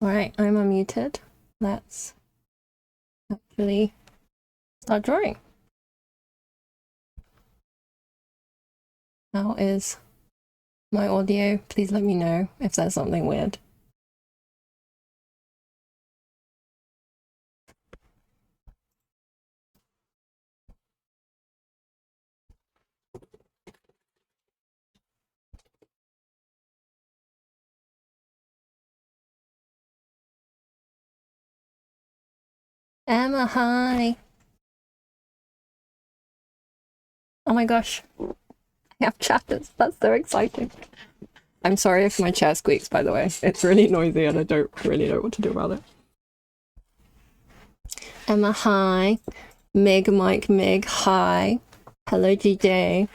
Alright, I'm unmuted. Let's actually start drawing. How is my audio? Please let me know if there's something weird. Emma, hi! Oh my gosh, I have chatters. That's so exciting. I'm sorry if my chair squeaks, by the way. It's really noisy and I don't really know what to do about it. Emma, hi. Mig, Mike, Mig, hi. Hello, GJ.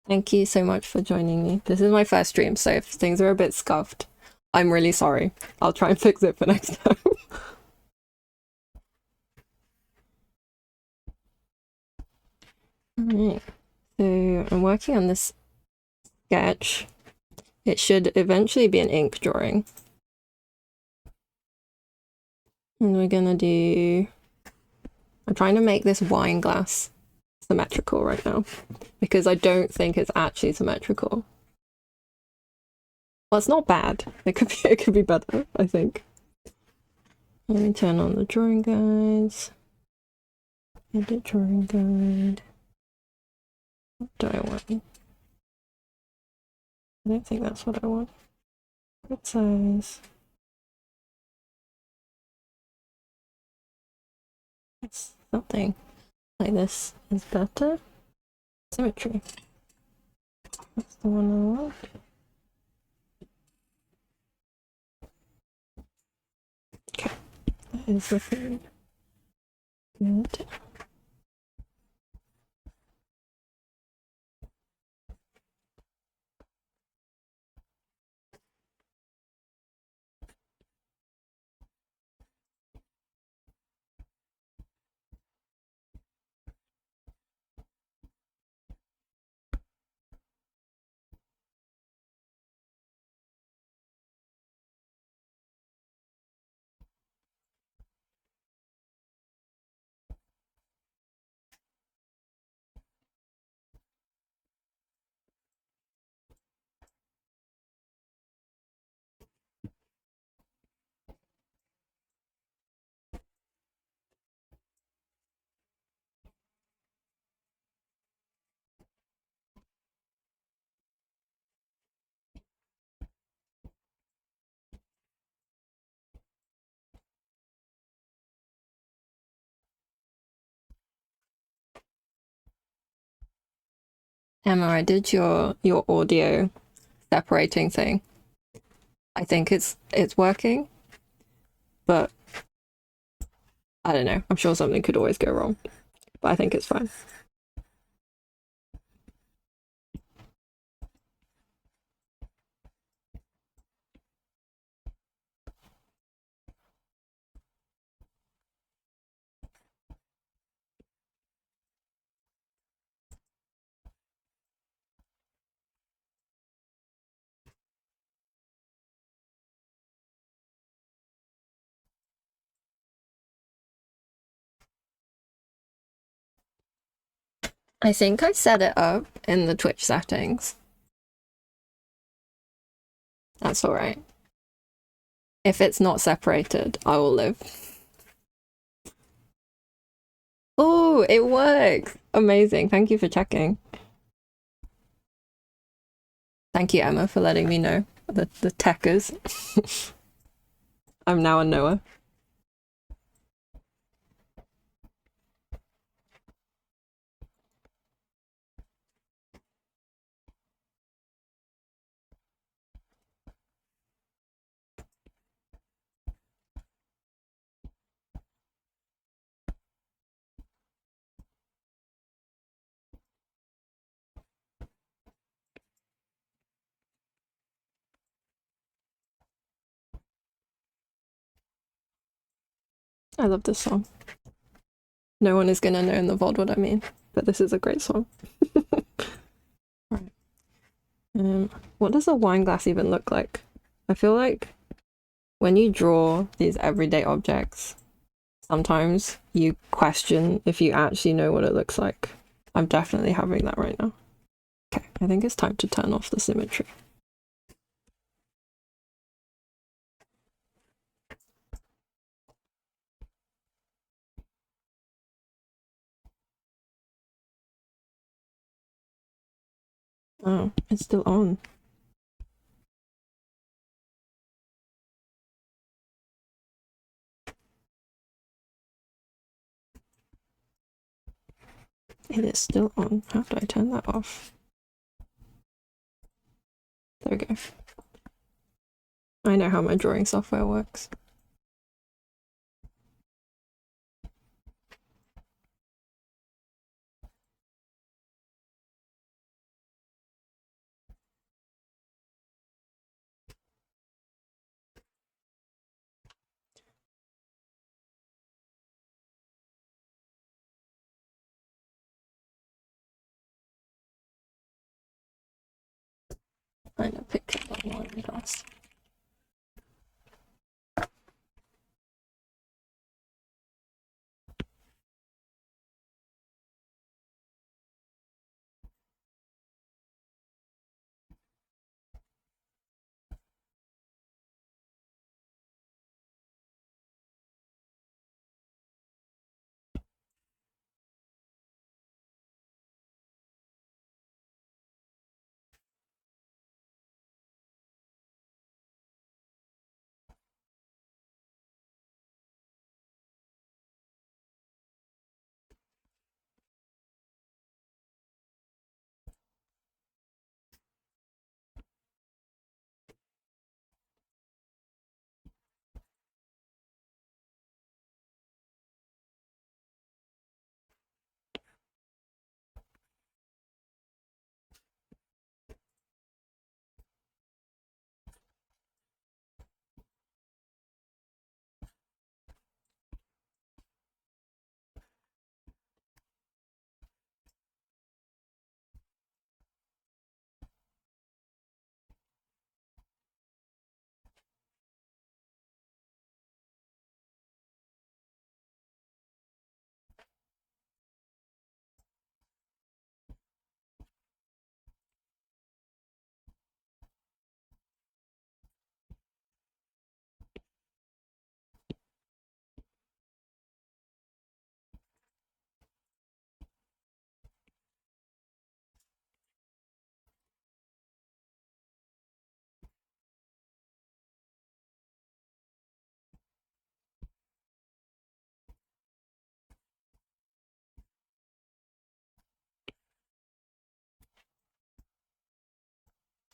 Thank you so much for joining me. This is my first stream, so if things are a bit scuffed, I'm really sorry. I'll try and fix it for next time. Alright, so I'm working on this sketch. It should eventually be an ink drawing. And we're gonna do... I'm trying to make this wine glass symmetrical right now, because I don't think it's actually symmetrical. Well, it's not bad. It could be better, I think. Let me turn on the drawing guides. Edit drawing guide. What do I want? I don't think that's what I want. Grid size. It's something like this is better. Symmetry. That's the one I want. Okay, that is looking good. Emma, I did your audio separating thing. I think it's working, but I don't know. I'm sure something could always go wrong, but I think it's fine. I think I set it up in the Twitch settings. That's all right. If it's not separated, I will live. Oh, it works! Amazing. Thank you for checking. Thank you, Emma, for letting me know. The techers. I'm now a knower. I love this song. No one is gonna know in the VOD what I mean, but this is a great song. Right. What does a wine glass even look like? I feel like when you draw these everyday objects, sometimes you question if you actually know what it looks like. I'm definitely having that right now. Okay, I think it's time to turn off the symmetry. Oh, it's still on. It is still on. How do I turn that off? There we go. I know how my drawing software works. I know, pick up on one glass.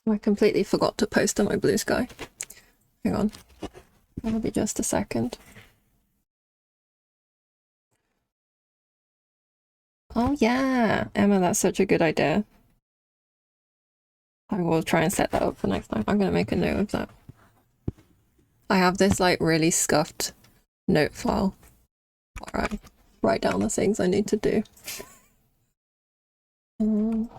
I completely forgot to post on my blue sky. Hang on. That'll be just a second. Oh yeah, Emma, that's such a good idea. I will try and set that up for next time. I'm gonna make a note of that. I have this like really scuffed note file where I write down the things I need to do. Um,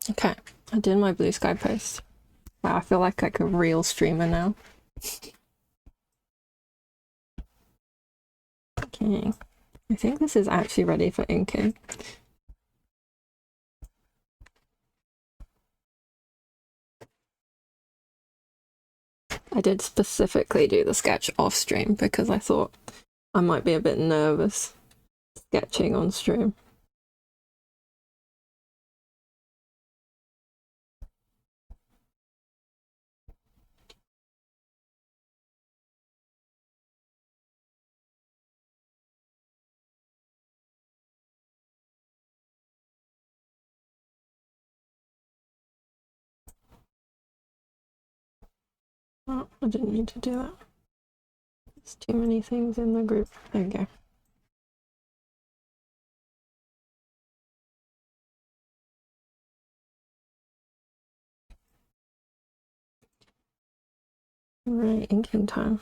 okay, I did my blue sky post. Wow, I feel like a real streamer now. Okay. I think this is actually ready for inking. I did specifically do the sketch off stream because I thought I might be a bit nervous sketching on stream. Oh, I didn't mean to do that. There's too many things in the group. There we go. Right, inking time.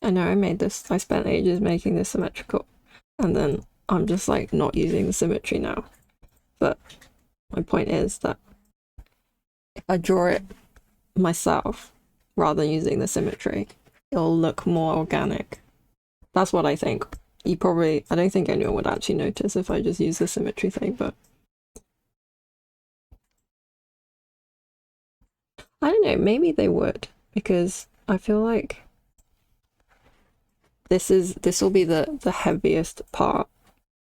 I know I made this, I spent ages making this symmetrical, and then I'm just like not using the symmetry now. But my point is that if I draw it myself rather than using the symmetry, it'll look more organic. That's what I think. I don't think anyone would actually notice if I just use the symmetry thing, but I don't know, maybe they would, because I feel like this will be the heaviest part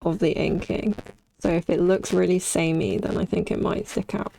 of the inking. So if it looks really samey, then I think it might stick out.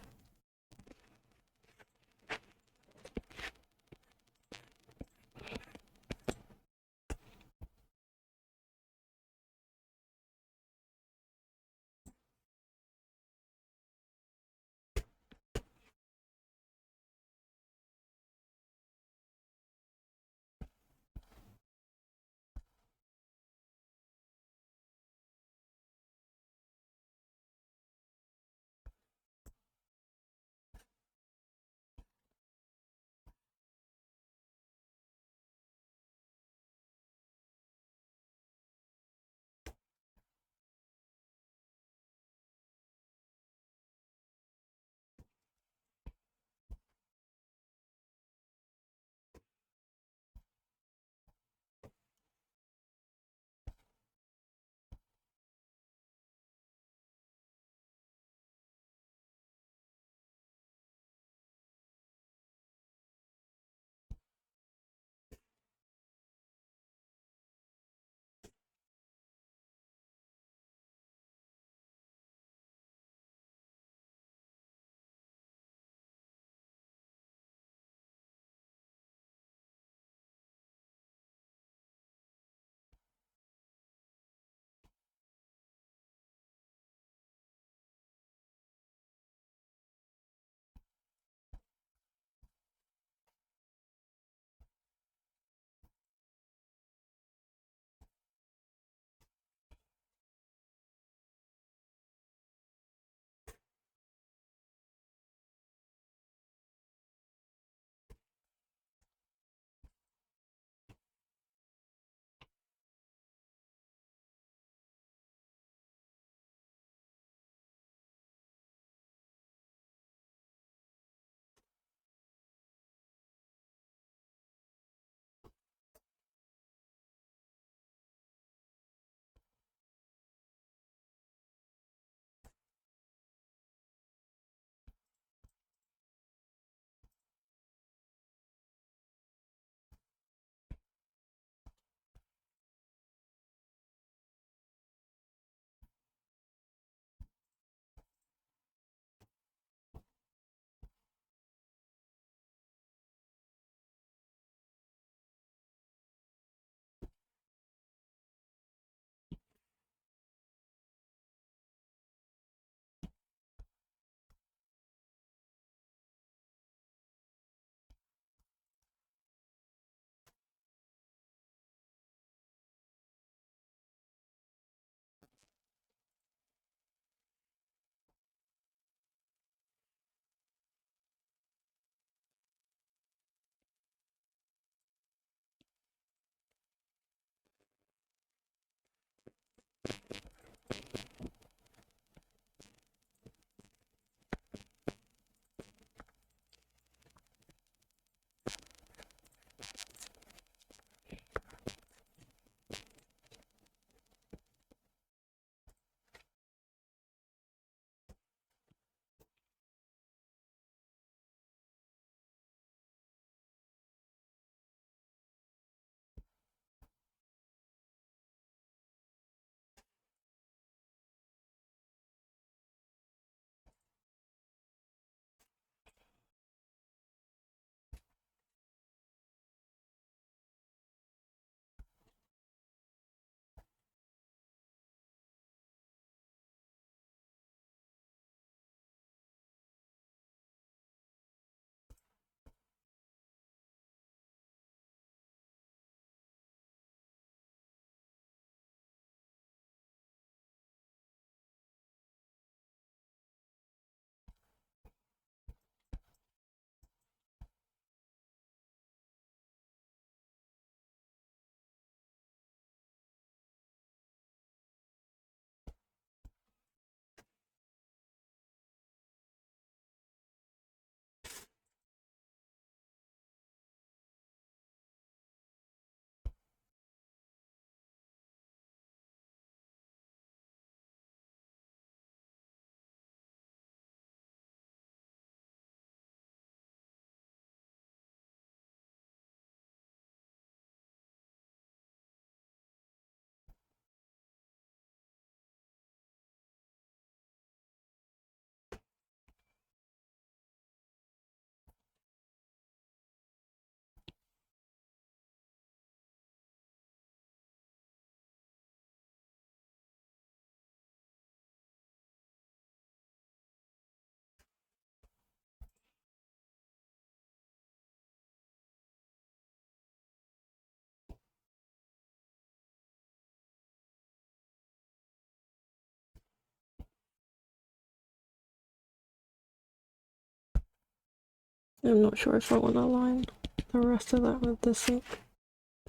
I'm not sure if I want to align the rest of that with the sync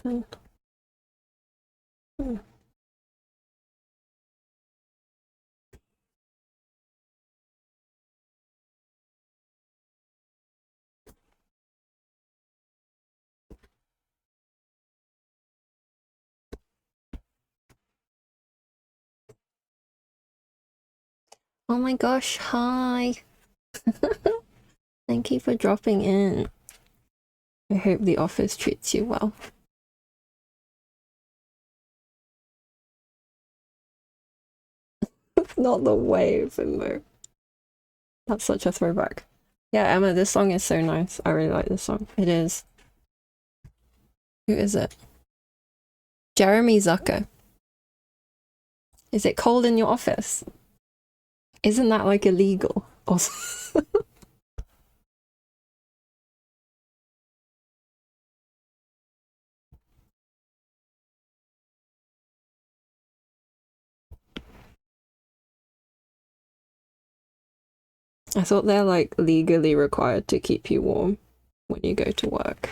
pin. Oh my gosh, hi! Thank you for dropping in. I hope the office treats you well. Not the wave Mo. That's such a throwback. Yeah, Emma, this song is so nice. I really like this song. It is. Who is it? Jeremy Zucker. Is it cold in your office? Isn't that like illegal? I thought they're like legally required to keep you warm when you go to work.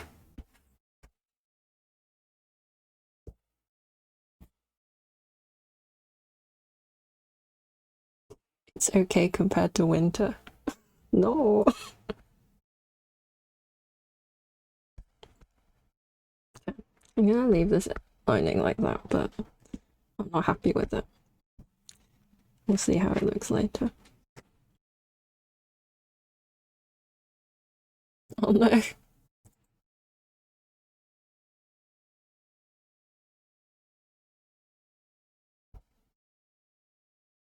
It's okay compared to winter. No. I'm gonna leave this lining like that, but I'm not happy with it. We'll see how it looks later. Oh no.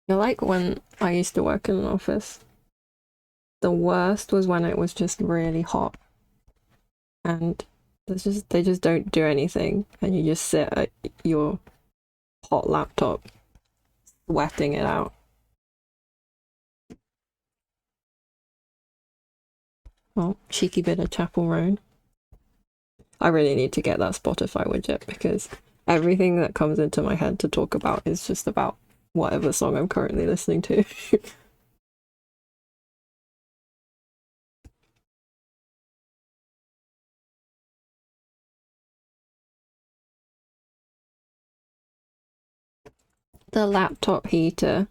You're like when I used to work in an office. The worst was when it was just really hot and they just don't do anything and you just sit at your hot laptop sweating it out. Well, cheeky bit of Chapel Roan. I really need to get that Spotify widget because everything that comes into my head to talk about is just about whatever song I'm currently listening to. The laptop heater.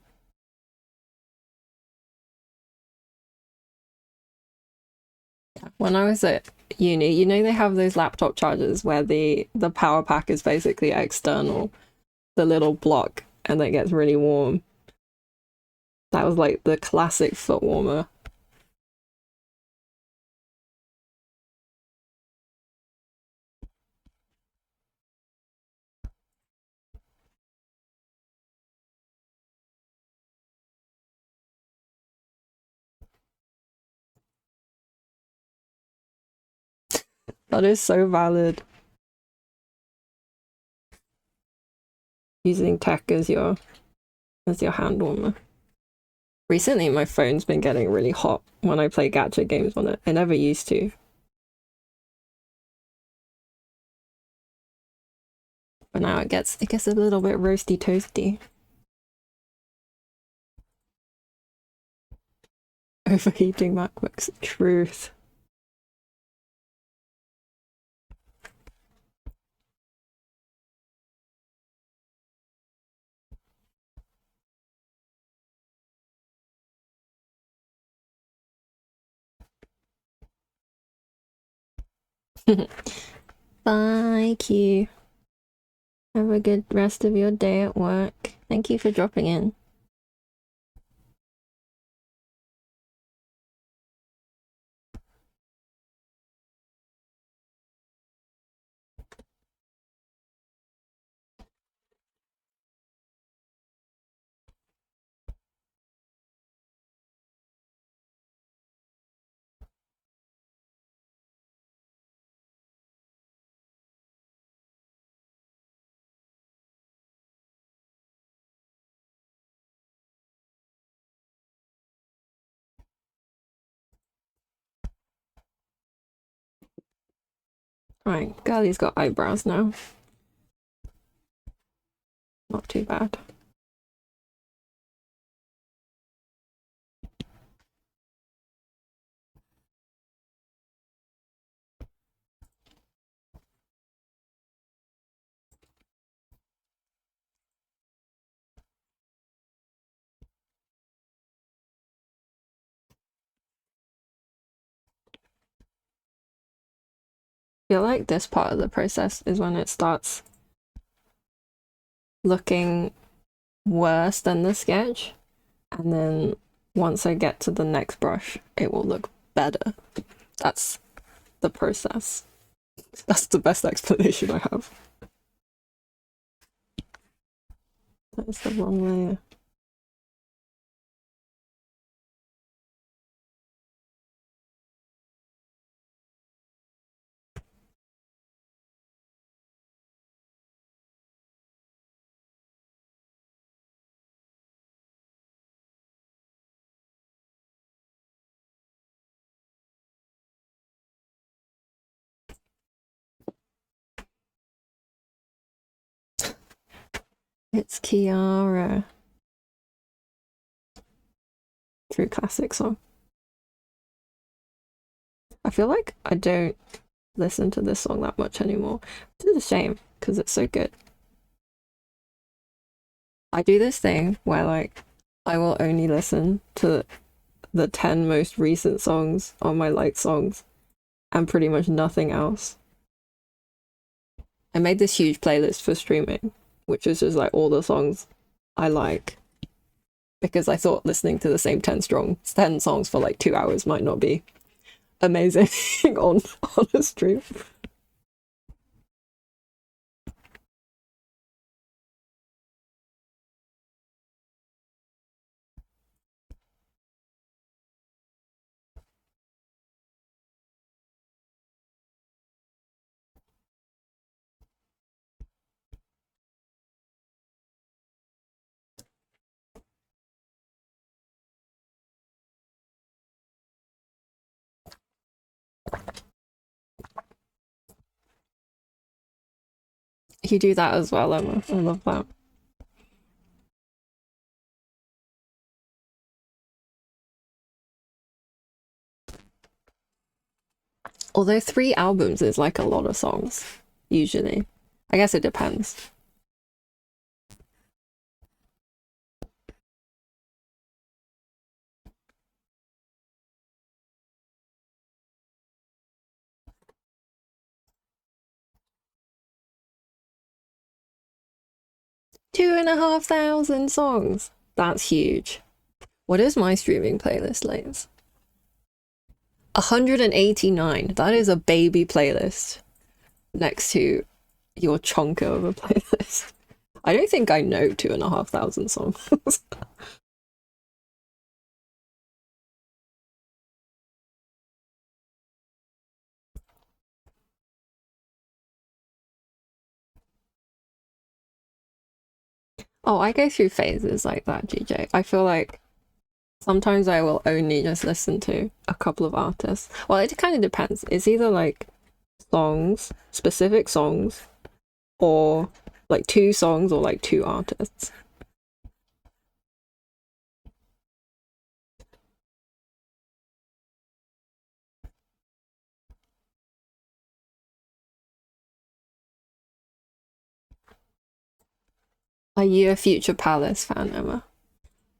When I was at uni, you know they have those laptop chargers where the power pack is basically external, the little block, and it gets really warm. That was like the classic foot warmer. That is so valid. Using tech as your hand warmer. Recently, my phone's been getting really hot when I play gacha games on it. I never used to. But now it gets a little bit roasty toasty. Overheating MacBooks. Truth. Bye, Q. Have a good rest of your day at work. Thank you for dropping in. Right, Girlie's got eyebrows now. Not too bad. I feel like this part of the process is when it starts looking worse than the sketch, and then once I get to the next brush, it will look better. That's the process. That's the best explanation I have. That's the wrong layer. It's Kiara. True classic song. I feel like I don't listen to this song that much anymore. It's a shame because it's so good. I do this thing where like I will only listen to the 10 most recent songs on my liked songs and pretty much nothing else. I made this huge playlist for streaming, which is just like all the songs I like, because I thought listening to the same 10 songs for like 2 hours might not be amazing on a stream. You do that as well, Emma. I love that. Although 3 albums is like a lot of songs, usually. I guess it depends. 2,500 songs. That's huge. What is my streaming playlist, Lanes? 189. That is a baby playlist next to your chonker of a playlist. I don't think I know 2,500 songs. Oh, I go through phases like that, GJ. I feel like sometimes I will only just listen to a couple of artists. Well, it kind of depends. It's either like songs, specific songs, or like two songs or like two artists. Are you a Future Palace fan, Emma?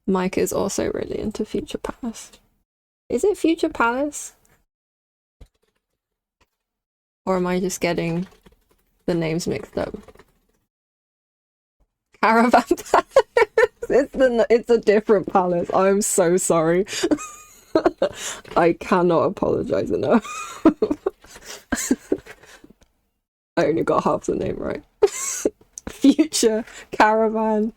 Mike is also really into Future Palace. Is it Future Palace? Or am I just getting the names mixed up? Caravan Palace. It's a different palace. I'm so sorry. I cannot apologize enough. I only got half the name right. Future Caravan.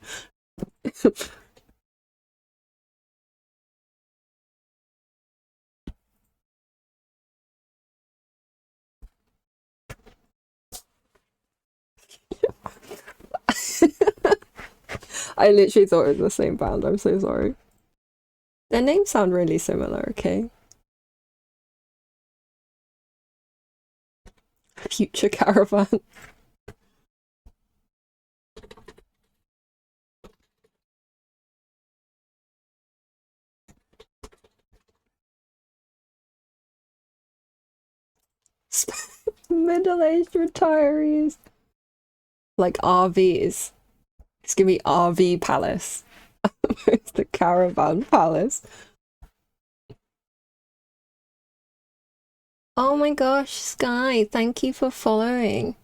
I literally thought it was the same band. I'm so sorry. Their names sound really similar, okay? Future Caravan. Middle-aged retirees. Like RVs. It's gonna be RV Palace. It's the Caravan Palace. Oh my gosh, Sky, thank you for following.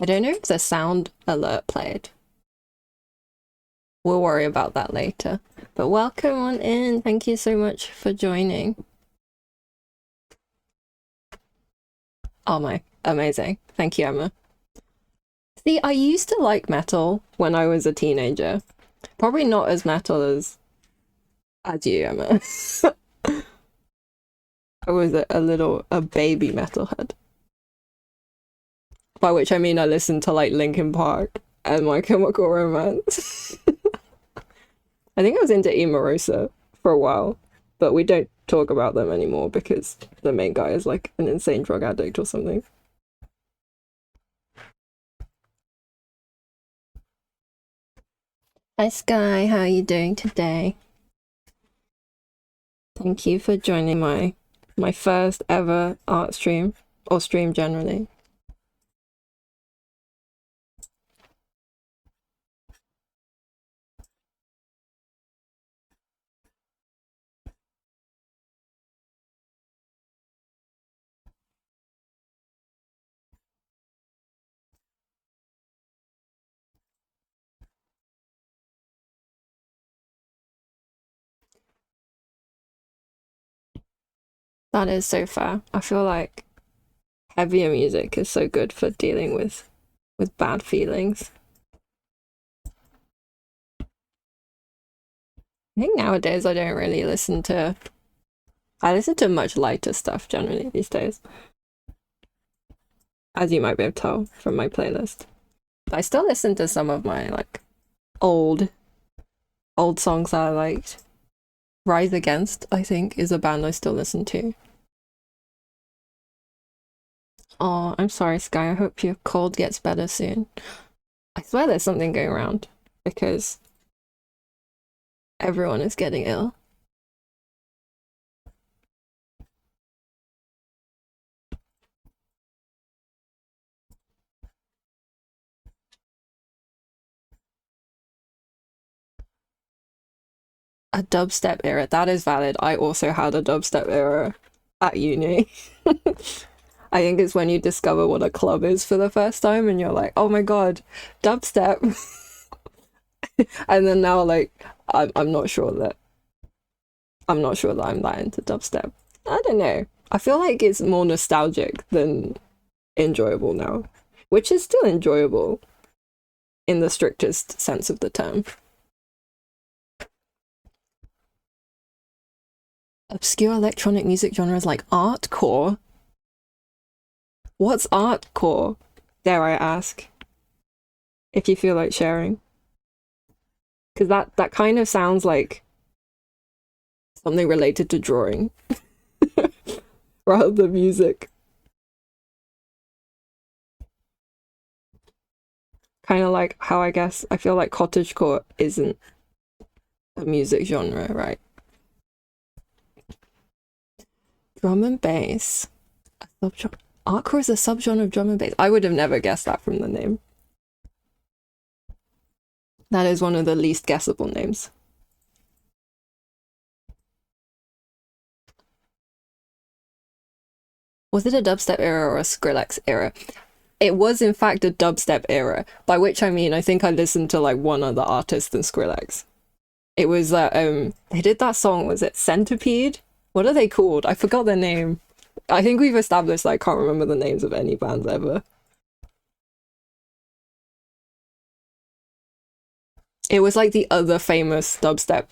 I don't know if the sound alert played. We'll worry about that later. But welcome on in. Thank you so much for joining. Oh my, amazing. Thank you, Emma. See, I used to like metal when I was a teenager. Probably not as metal as you, Emma. I was a baby metalhead. By which I mean I listened to like Linkin Park and My Chemical Romance. I think I was into Emarosa for a while, but we don't talk about them anymore because the main guy is like an insane drug addict or something. Hi Sky, how are you doing today? Thank you for joining my first ever art stream, or stream generally. That is so fair. I feel like heavier music is so good for dealing with bad feelings. I think nowadays I don't really listen to much lighter stuff generally these days. As you might be able to tell from my playlist. But I still listen to some of my like old songs that I liked. Rise Against, I think, is a band I still listen to. Oh, I'm sorry, Sky. I hope your cold gets better soon. I swear there's something going around because everyone is getting ill. A dubstep era, that is valid. I also had a dubstep era at uni. I think it's when you discover what a club is for the first time and you're like, oh my god, dubstep. And then now like I'm not sure that I'm that into dubstep. I don't know. I feel like it's more nostalgic than enjoyable now, which is still enjoyable in the strictest sense of the term. Obscure electronic music genres like artcore. What's artcore? Dare I ask? If you feel like sharing. Because that kind of sounds like something related to drawing rather than music. Kind of like how I guess I feel like cottagecore isn't a music genre, right? Drum and bass. Artcore is a subgenre of drum and bass. I would have never guessed that from the name. That is one of the least guessable names. Was it a dubstep era or a Skrillex era? It was in fact a dubstep era, by which I mean I think I listened to like one other artist than Skrillex. It was they did that song, was it Centipede? What are they called? I forgot their name. I think we've established that I can't remember the names of any bands ever. It was like the other famous dubstep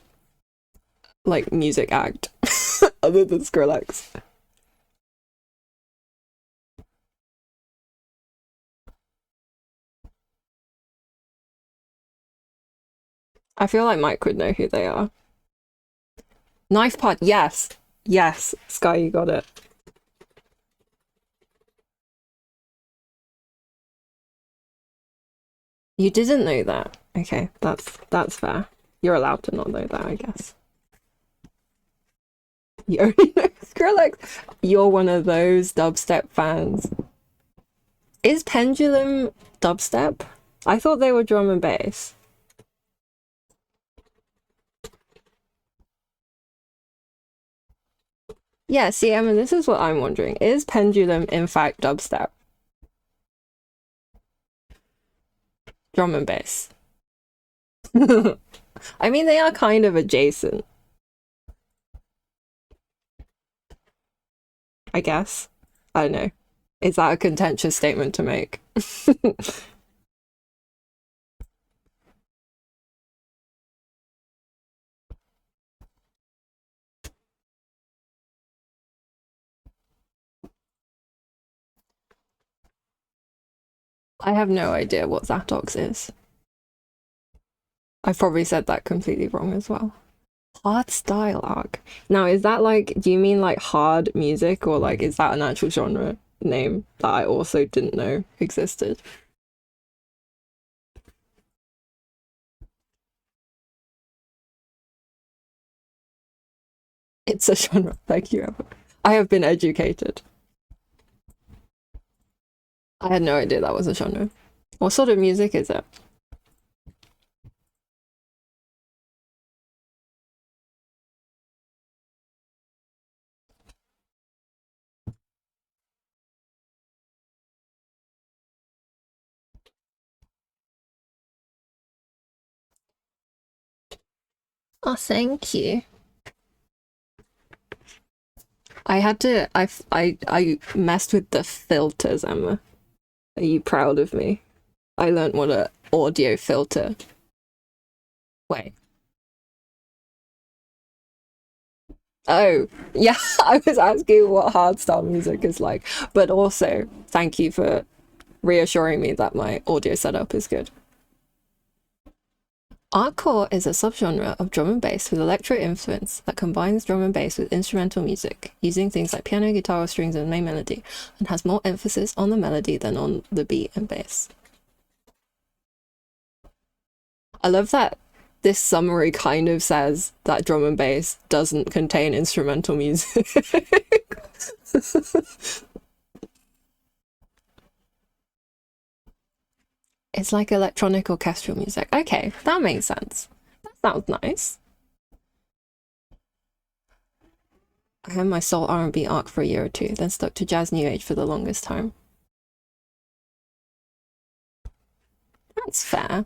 like music act other than Skrillex. I feel like Mike would know who they are. Knife Part, yes. Yes, Sky, you got it. You didn't know that. Okay, that's fair. You're allowed to not know that, I guess. You only know Skrillex. You're one of those dubstep fans. Is Pendulum dubstep? I thought they were drum and bass. Yeah, see, Emma, this is what I'm wondering. Is Pendulum in fact dubstep? Drum and bass. I mean, they are kind of adjacent. I guess. I don't know. Is that a contentious statement to make? I have no idea what Zatox is. I've probably said that completely wrong as well. Hard style arc. Now, is that like, do you mean like hard music or like, is that an actual genre name that I also didn't know existed? It's a genre. Thank you, Emma. I have been educated. I had no idea that was a genre. What sort of music is it? Oh, thank you. I had to. I messed with the filters, Emma. Are you proud of me? I learned what a audio filter. Wait. Oh, yeah, I was asking what hardstyle music is like, but also thank you for reassuring me that my audio setup is good. Artcore is a subgenre of drum and bass with electro influence that combines drum and bass with instrumental music, using things like piano, guitar, strings, and main melody, and has more emphasis on the melody than on the beat and bass. I love that this summary kind of says that drum and bass doesn't contain instrumental music. It's like electronic orchestral music. Okay, that makes sense. That sounds nice. I had my soul R&B arc for a year or two, then stuck to jazz new age for the longest time. That's fair.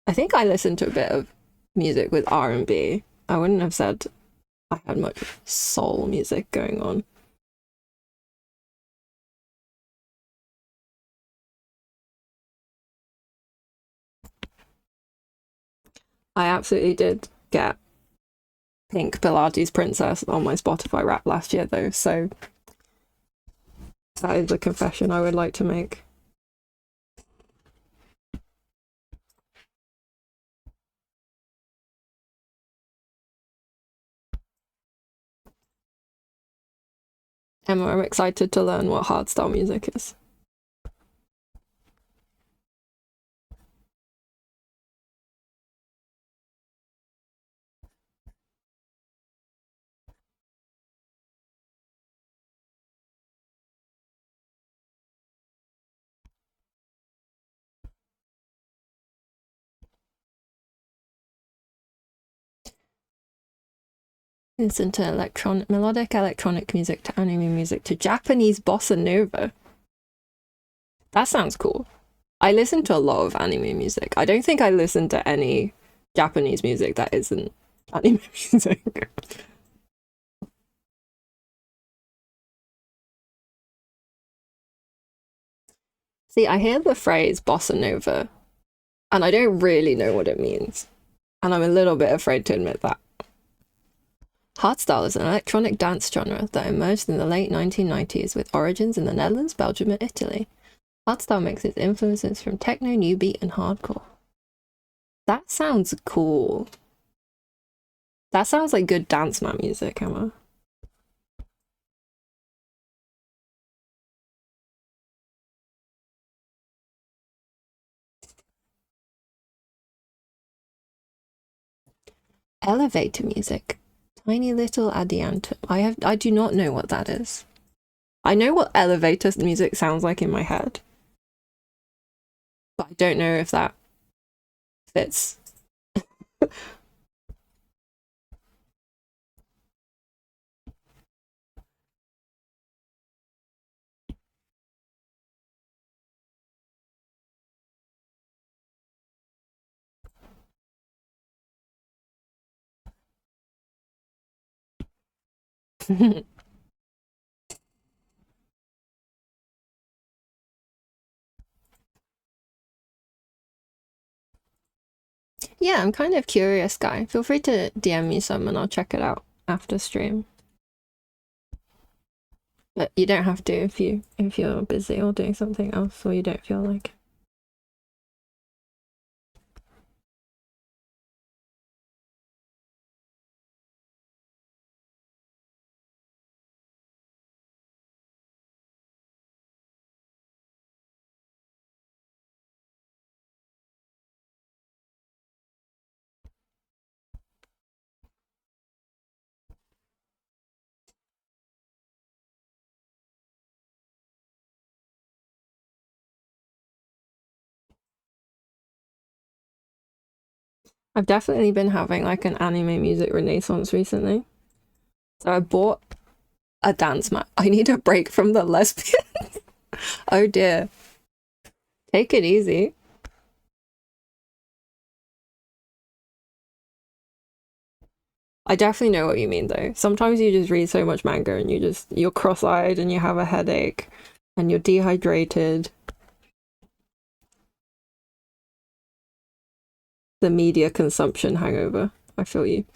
I think I listened to a bit of music with R&B. I wouldn't have said I had much soul music going on. I absolutely did get Pink Pilates Princess on my Spotify rap last year, though, so that is a confession I would like to make. Emma, I'm excited to learn what hardstyle music is. Listen to melodic electronic music to anime music to Japanese bossa nova. That sounds cool. I listen to a lot of anime music. I don't think I listen to any Japanese music that isn't anime music. See, I hear the phrase bossa nova, and I don't really know what it means. And I'm a little bit afraid to admit that. Hardstyle is an electronic dance genre that emerged in the late 1990s with origins in the Netherlands, Belgium, and Italy. Hardstyle mixes influences from techno, new beat, and hardcore. That sounds cool. That sounds like good dance mat music, Emma. Elevator music. Tiny little adiantum. I do not know what that is. I know what elevator music sounds like in my head, but I don't know if that fits. Yeah, I'm kind of curious, guy. Feel free to DM me some and I'll check it out after stream. But you don't have to if you're busy or doing something else or you don't feel like. I've definitely been having like an anime music renaissance recently. So I bought a dance mat. I need a break from the lesbian. Oh dear. Take it easy. I definitely know what you mean though. Sometimes you just read so much manga and you're cross-eyed and you have a headache and you're dehydrated. The media consumption hangover. I feel you.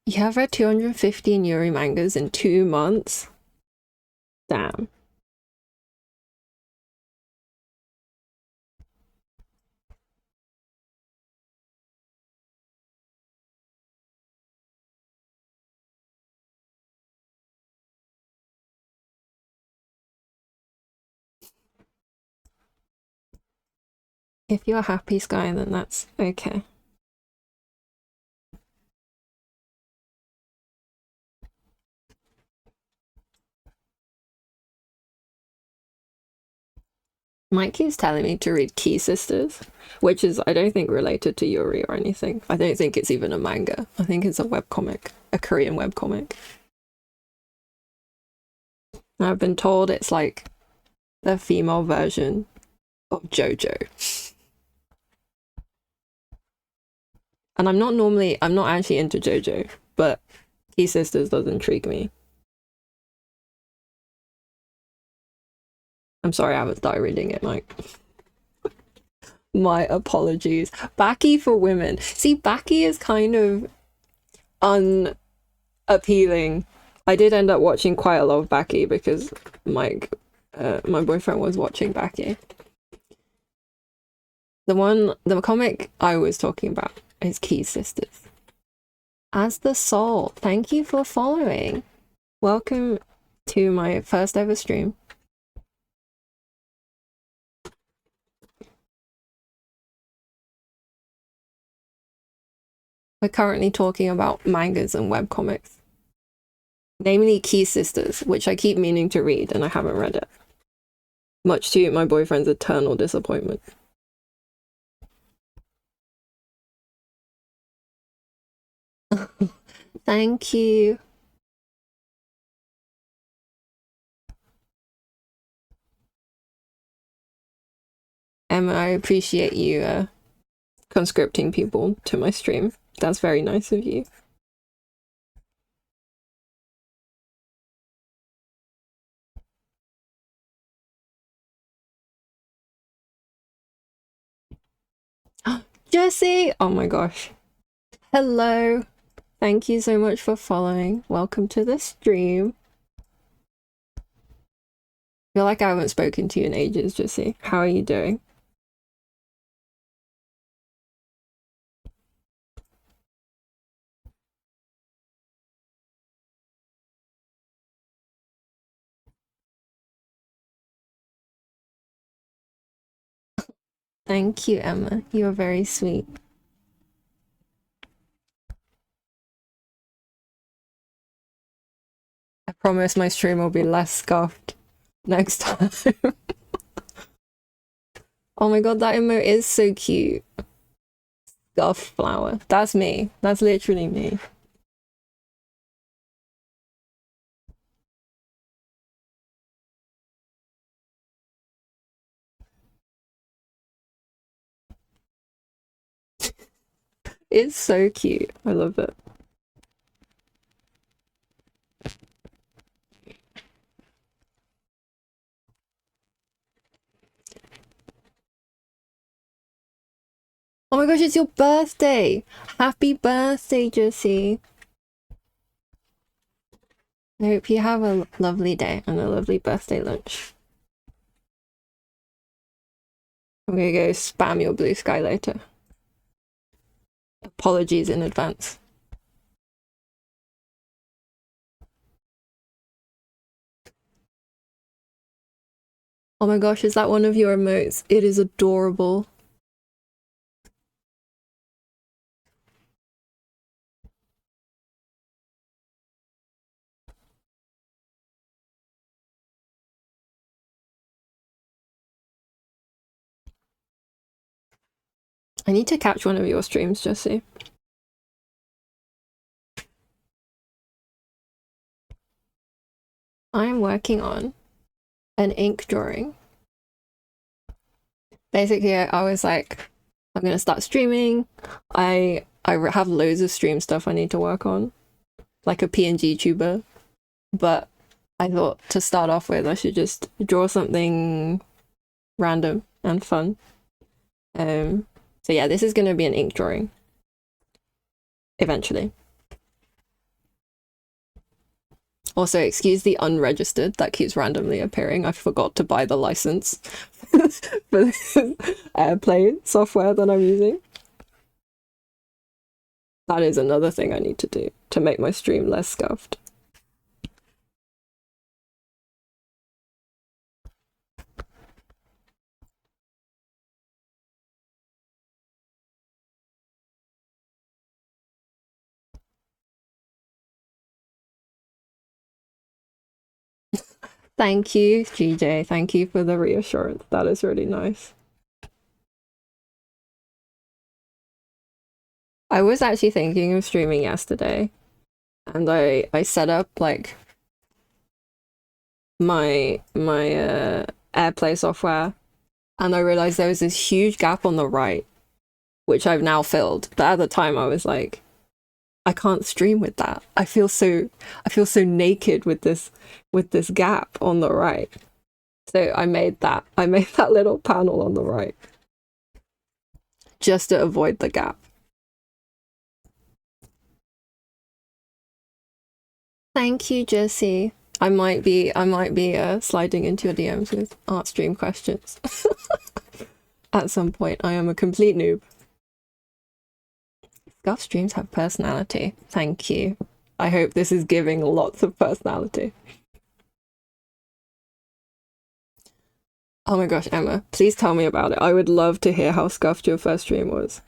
You have read 215 Yuri mangas in 2 months? Damn. If you're happy, Sky, then that's okay. Mike keeps telling me to read Key Sisters, which is, I don't think, related to Yuri or anything. I don't think it's even a manga. I think it's a webcomic, a Korean webcomic. I've been told it's like the female version of JoJo. And I'm not actually into JoJo, but Key Sisters does intrigue me. I'm sorry I was die reading it, Mike. My apologies. Baki for women. See, Baki is kind of unappealing. I did end up watching quite a lot of Baki because Mike, my boyfriend, was watching Baki. The comic I was talking about is Key Sisters. As the Soul, thank you for following. Welcome to my first ever stream. We're currently talking about mangas and webcomics. Namely Key Sisters, which I keep meaning to read and I haven't read it. Much to my boyfriend's eternal disappointment. Thank you. Emma, I appreciate you conscripting people to my stream. That's very nice of you. Jesse! Oh my gosh. Hello. Thank you so much for following. Welcome to the stream. I feel like I haven't spoken to you in ages, Jesse. How are you doing? Thank you, Emma. You are very sweet. I promise my stream will be less scuffed next time. Oh my god, that emote is so cute. Scuffed flower. That's me. That's literally me. It's so cute. I love it. Oh my gosh, it's your birthday! Happy birthday, Jesse! I hope you have a lovely day and a lovely birthday lunch. I'm gonna go spam your blue sky later. Apologies in advance. Oh my gosh, is that one of your emotes? It is adorable. I need to catch one of your streams, Jesse. I'm working on an ink drawing. Basically, I was like, I'm gonna start streaming. I have loads of stream stuff I need to work on, like a PNG tuber, but I thought to start off with, I should just draw something random and fun. So yeah, this is gonna be an ink drawing eventually. Also, excuse the unregistered that keeps randomly appearing. I forgot to buy the license for this AirPlay software that I'm using. That is another thing I need to do to make my stream less scuffed. Thank you, GJ. Thank you for the reassurance. That is really nice. I was actually thinking of streaming yesterday, and I set up like my AirPlay software, and I realized there was this huge gap on the right, which I've now filled. But at the time, I was like, I can't stream with that. I feel so naked with this gap on the right. So I made that. I made that little panel on the right just to avoid the gap. Thank you, Jesse. I might be sliding into your DMs with art stream questions at some point. I am a complete noob. Scuff streams have personality. Thank you. I hope this is giving lots of personality. Oh my gosh, Emma, please tell me about it. I would love to hear how scuffed your first stream was.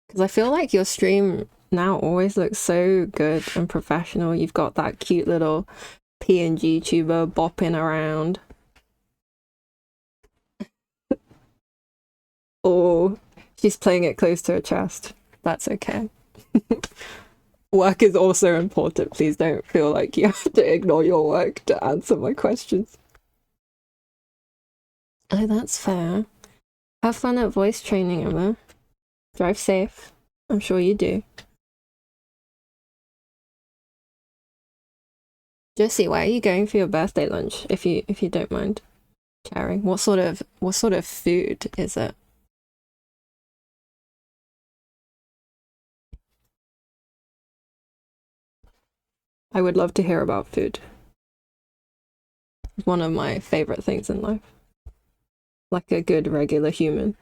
Because I feel like your stream now always looks so good and professional. You've got that cute little PNG tuber bopping around. Or she's playing it close to her chest. That's okay. Work is also important. Please don't feel like you have to ignore your work to answer my questions. Oh, that's fair. Have fun at voice training, Emma. Drive safe. I'm sure you do. Josie, where are you going for your birthday lunch? If you don't mind sharing, what sort of food is it? I would love to hear about food. It's one of my favorite things in life. Like a good regular human.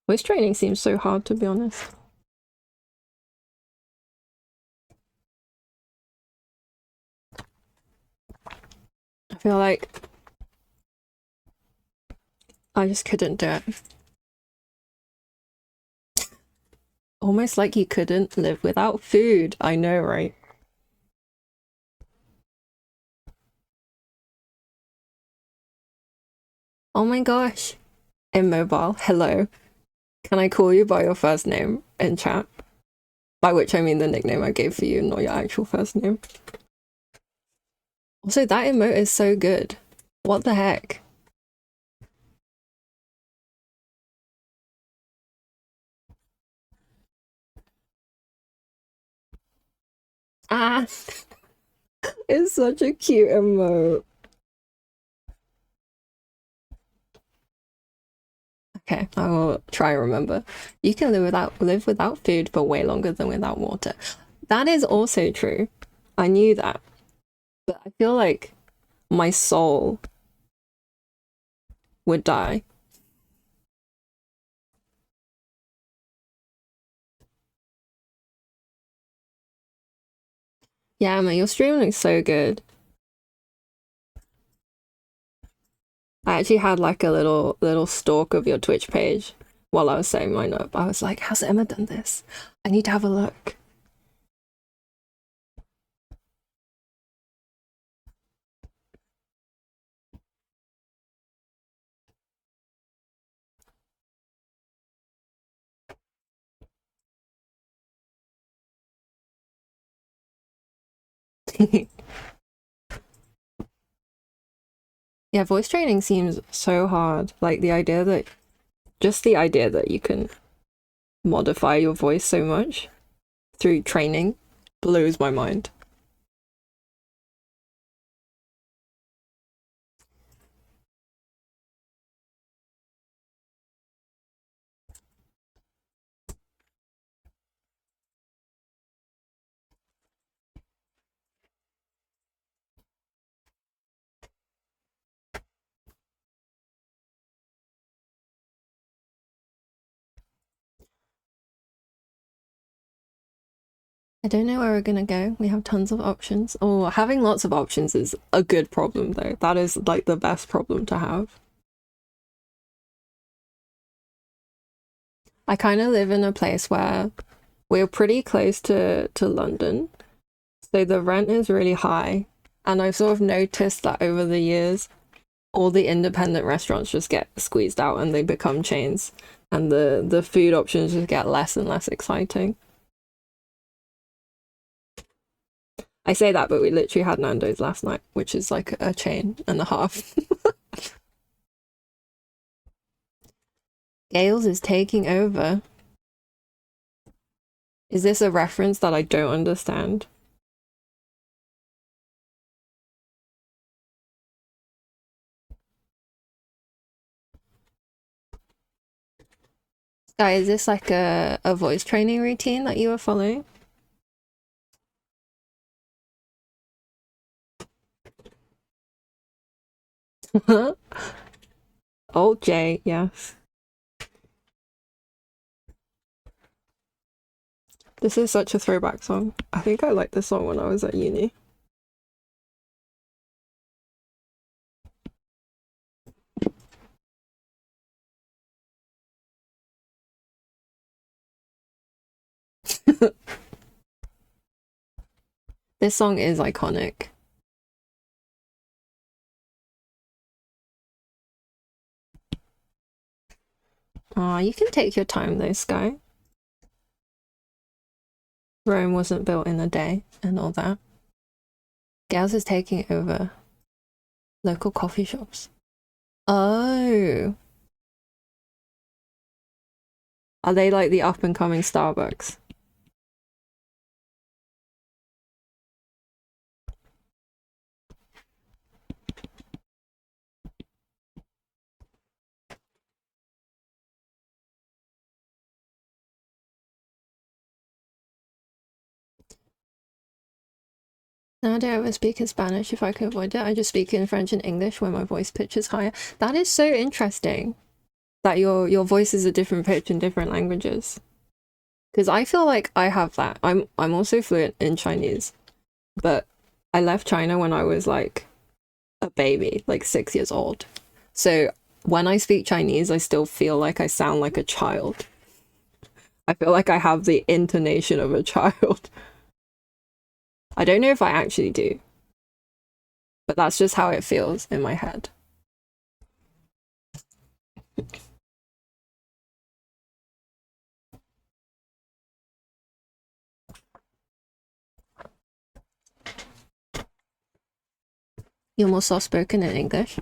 Voice training seems so hard, to be honest. I feel like I just couldn't do it. Almost like you couldn't live without food. I know, right? Oh my gosh. Immobile, hello. Can I call you by your first name in chat? By which I mean the nickname I gave for you, not your actual first name. Also, that emote is so good. What the heck? Ah! It's such a cute emote. Okay, I will try and remember. You can live without food for way longer than without water. That is also true. I knew that. But I feel like my soul would die. Yeah, man, your stream looks so good. I actually had like a little stalk of your Twitch page while I was setting mine up. I was like, how's Emma done this? I need to have a look. Yeah, voice training seems so hard. Like the idea that just the idea that you can modify your voice so much through training blows my mind. I don't know where we're gonna go. We have tons of options. Oh, having lots of options is a good problem though. That is like the best problem to have. I kind of live in a place where we're pretty close to London, so the rent is really high. And I've sort of noticed that over the years, all the independent restaurants just get squeezed out and they become chains, and the food options just get less and less exciting. I say that, but we literally had Nando's last night, which is like a chain and a half. Gales is taking over. Is this a reference that I don't understand? Guy, is this like a voice training routine that you were following? Old J, yes. This is such a throwback song. I think I liked this song when I was at uni. This song is iconic. Aw, you can take your time though, Sky. Rome wasn't built in a day and all that. Gales is taking over local coffee shops. Oh. Are they like the up and coming Starbucks? Now I don't ever speak in Spanish if I can avoid it. I just speak in French and English when my voice pitch is higher. That is so interesting that your voice is a different pitch in different languages. Because I feel like I have that. I'm also fluent in Chinese, but I left China when I was like a baby, like 6 years old. So when I speak Chinese, I still feel like I sound like a child. I feel like I have the intonation of a child. I don't know if I actually do, but that's just how it feels in my head. You're more soft spoken in English.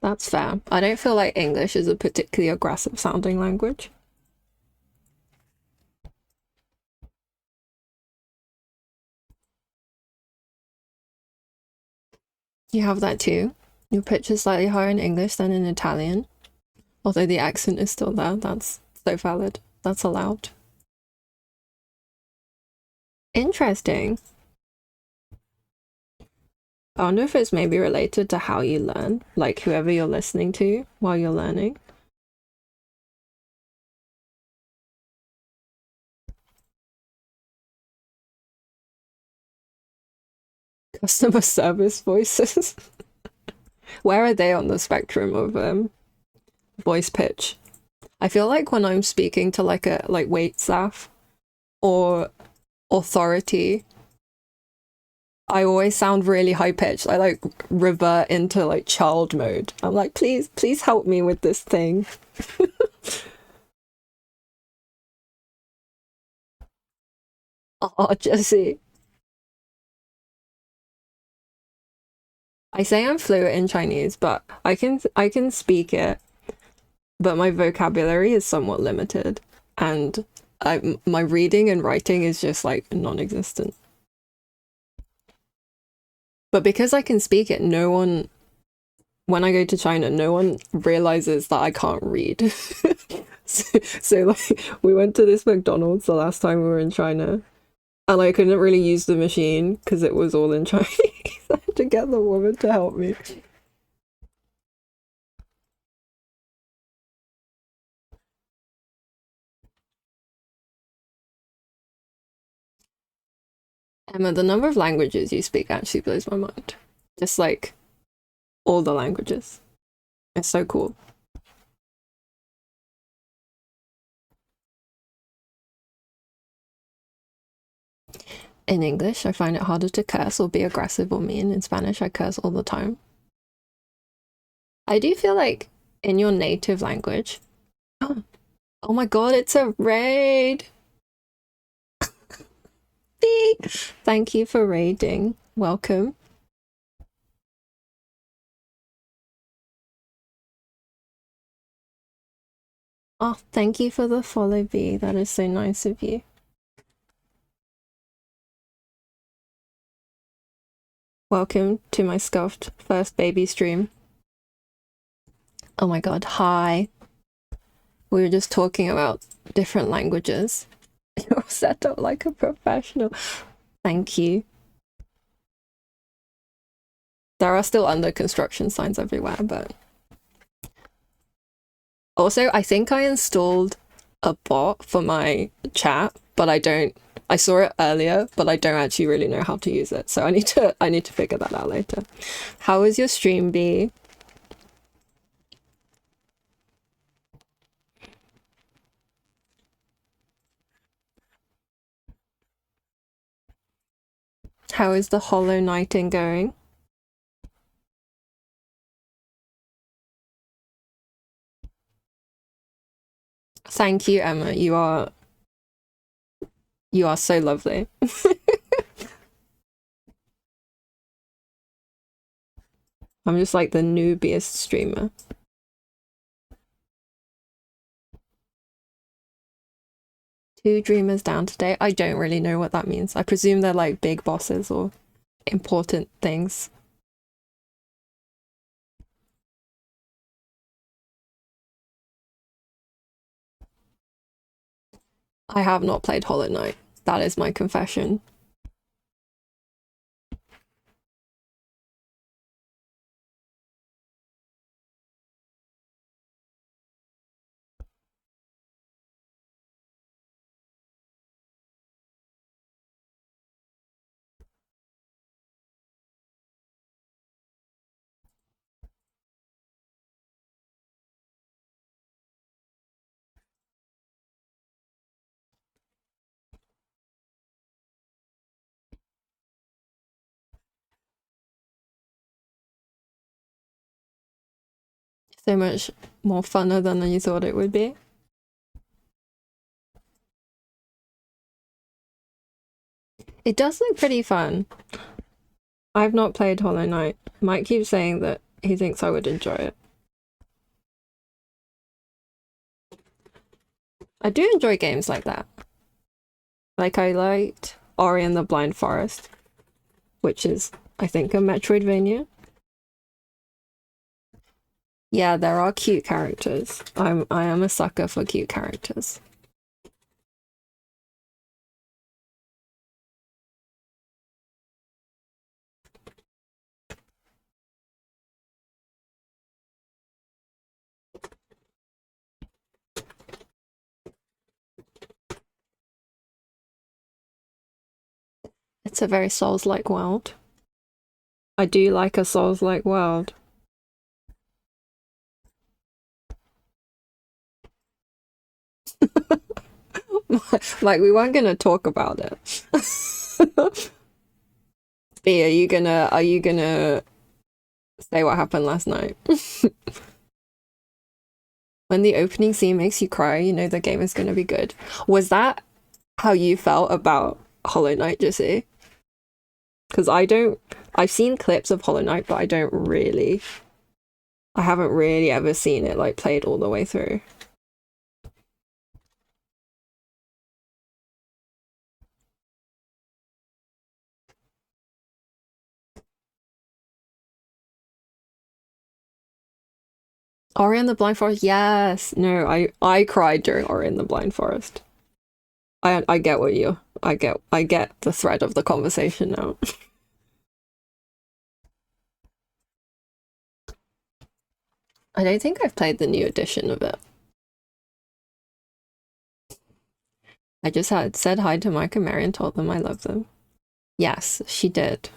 That's fair. I don't feel like English is a particularly aggressive sounding language. You have that too. Your pitch is slightly higher in English than in Italian. Although the accent is still there, that's so valid. That's allowed. Interesting. I wonder if it's maybe related to how you learn, like whoever you're listening to while you're learning. Customer service voices. Where are they on the spectrum of voice pitch? I feel like when I'm speaking to like a wait staff or authority, I always sound really high pitched. I like revert into like child mode. I'm like, please help me with this thing. Oh, Jesse. I say I'm fluent in Chinese, but I can speak it but my vocabulary is somewhat limited, and my reading and writing is just like non-existent. But because I can speak it, no one, when I go to China, no one realizes that I can't read. So like we went to this McDonald's the last time we were in China, and I couldn't really use the machine because it was all in Chinese. I had to get the woman to help me. Emma, the number of languages you speak actually blows my mind. Just like all the languages. It's so cool. In English, I find it harder to curse or be aggressive or mean. In Spanish, I curse all the time. I do feel like in your native language. Oh my god, it's a raid! Thank you for raiding. Welcome. Oh, thank you for the follow, B. That is so nice of you. Welcome to my scuffed first baby stream. Oh my god, hi. We were just talking about different languages. You're set up like a professional. Thank you. There are still under construction signs everywhere, but also I think I installed a bot for my chat, but I saw it earlier, but I don't actually really know how to use it. So I need to figure that out later. How is your stream, B? How is the Hollow Knighting going? Thank you, Emma. You are so lovely. I'm just like the noobiest streamer. Two dreamers down today. I don't really know what that means. I presume they're like big bosses or important things. I have not played Hollow Knight. That is my confession. So much more funner than you thought it would be. It does look pretty fun. I've not played Hollow Knight. Mike keeps saying that he thinks I would enjoy it. I do enjoy games like that. Like I liked Ori and the Blind Forest, which is, I think, a Metroidvania. Yeah, there are cute characters. I am a sucker for cute characters. It's a very Souls-like world. I do like a Souls-like world. Like we weren't gonna talk about it. B, are you gonna say what happened last night? When the opening scene makes you cry, you know the game is gonna be good. Was that how you felt about Hollow Knight, Jesse? Because I've seen clips of Hollow Knight, but I don't really I haven't really ever seen it like played all the way through. Ori and the Blind Forest, yes. No, I cried during Ori and the Blind Forest. I get what you I get the thread of the conversation now. I don't think I've played the new edition of it. I just had said hi to Mike and Mary and told them I love them. Yes, she did.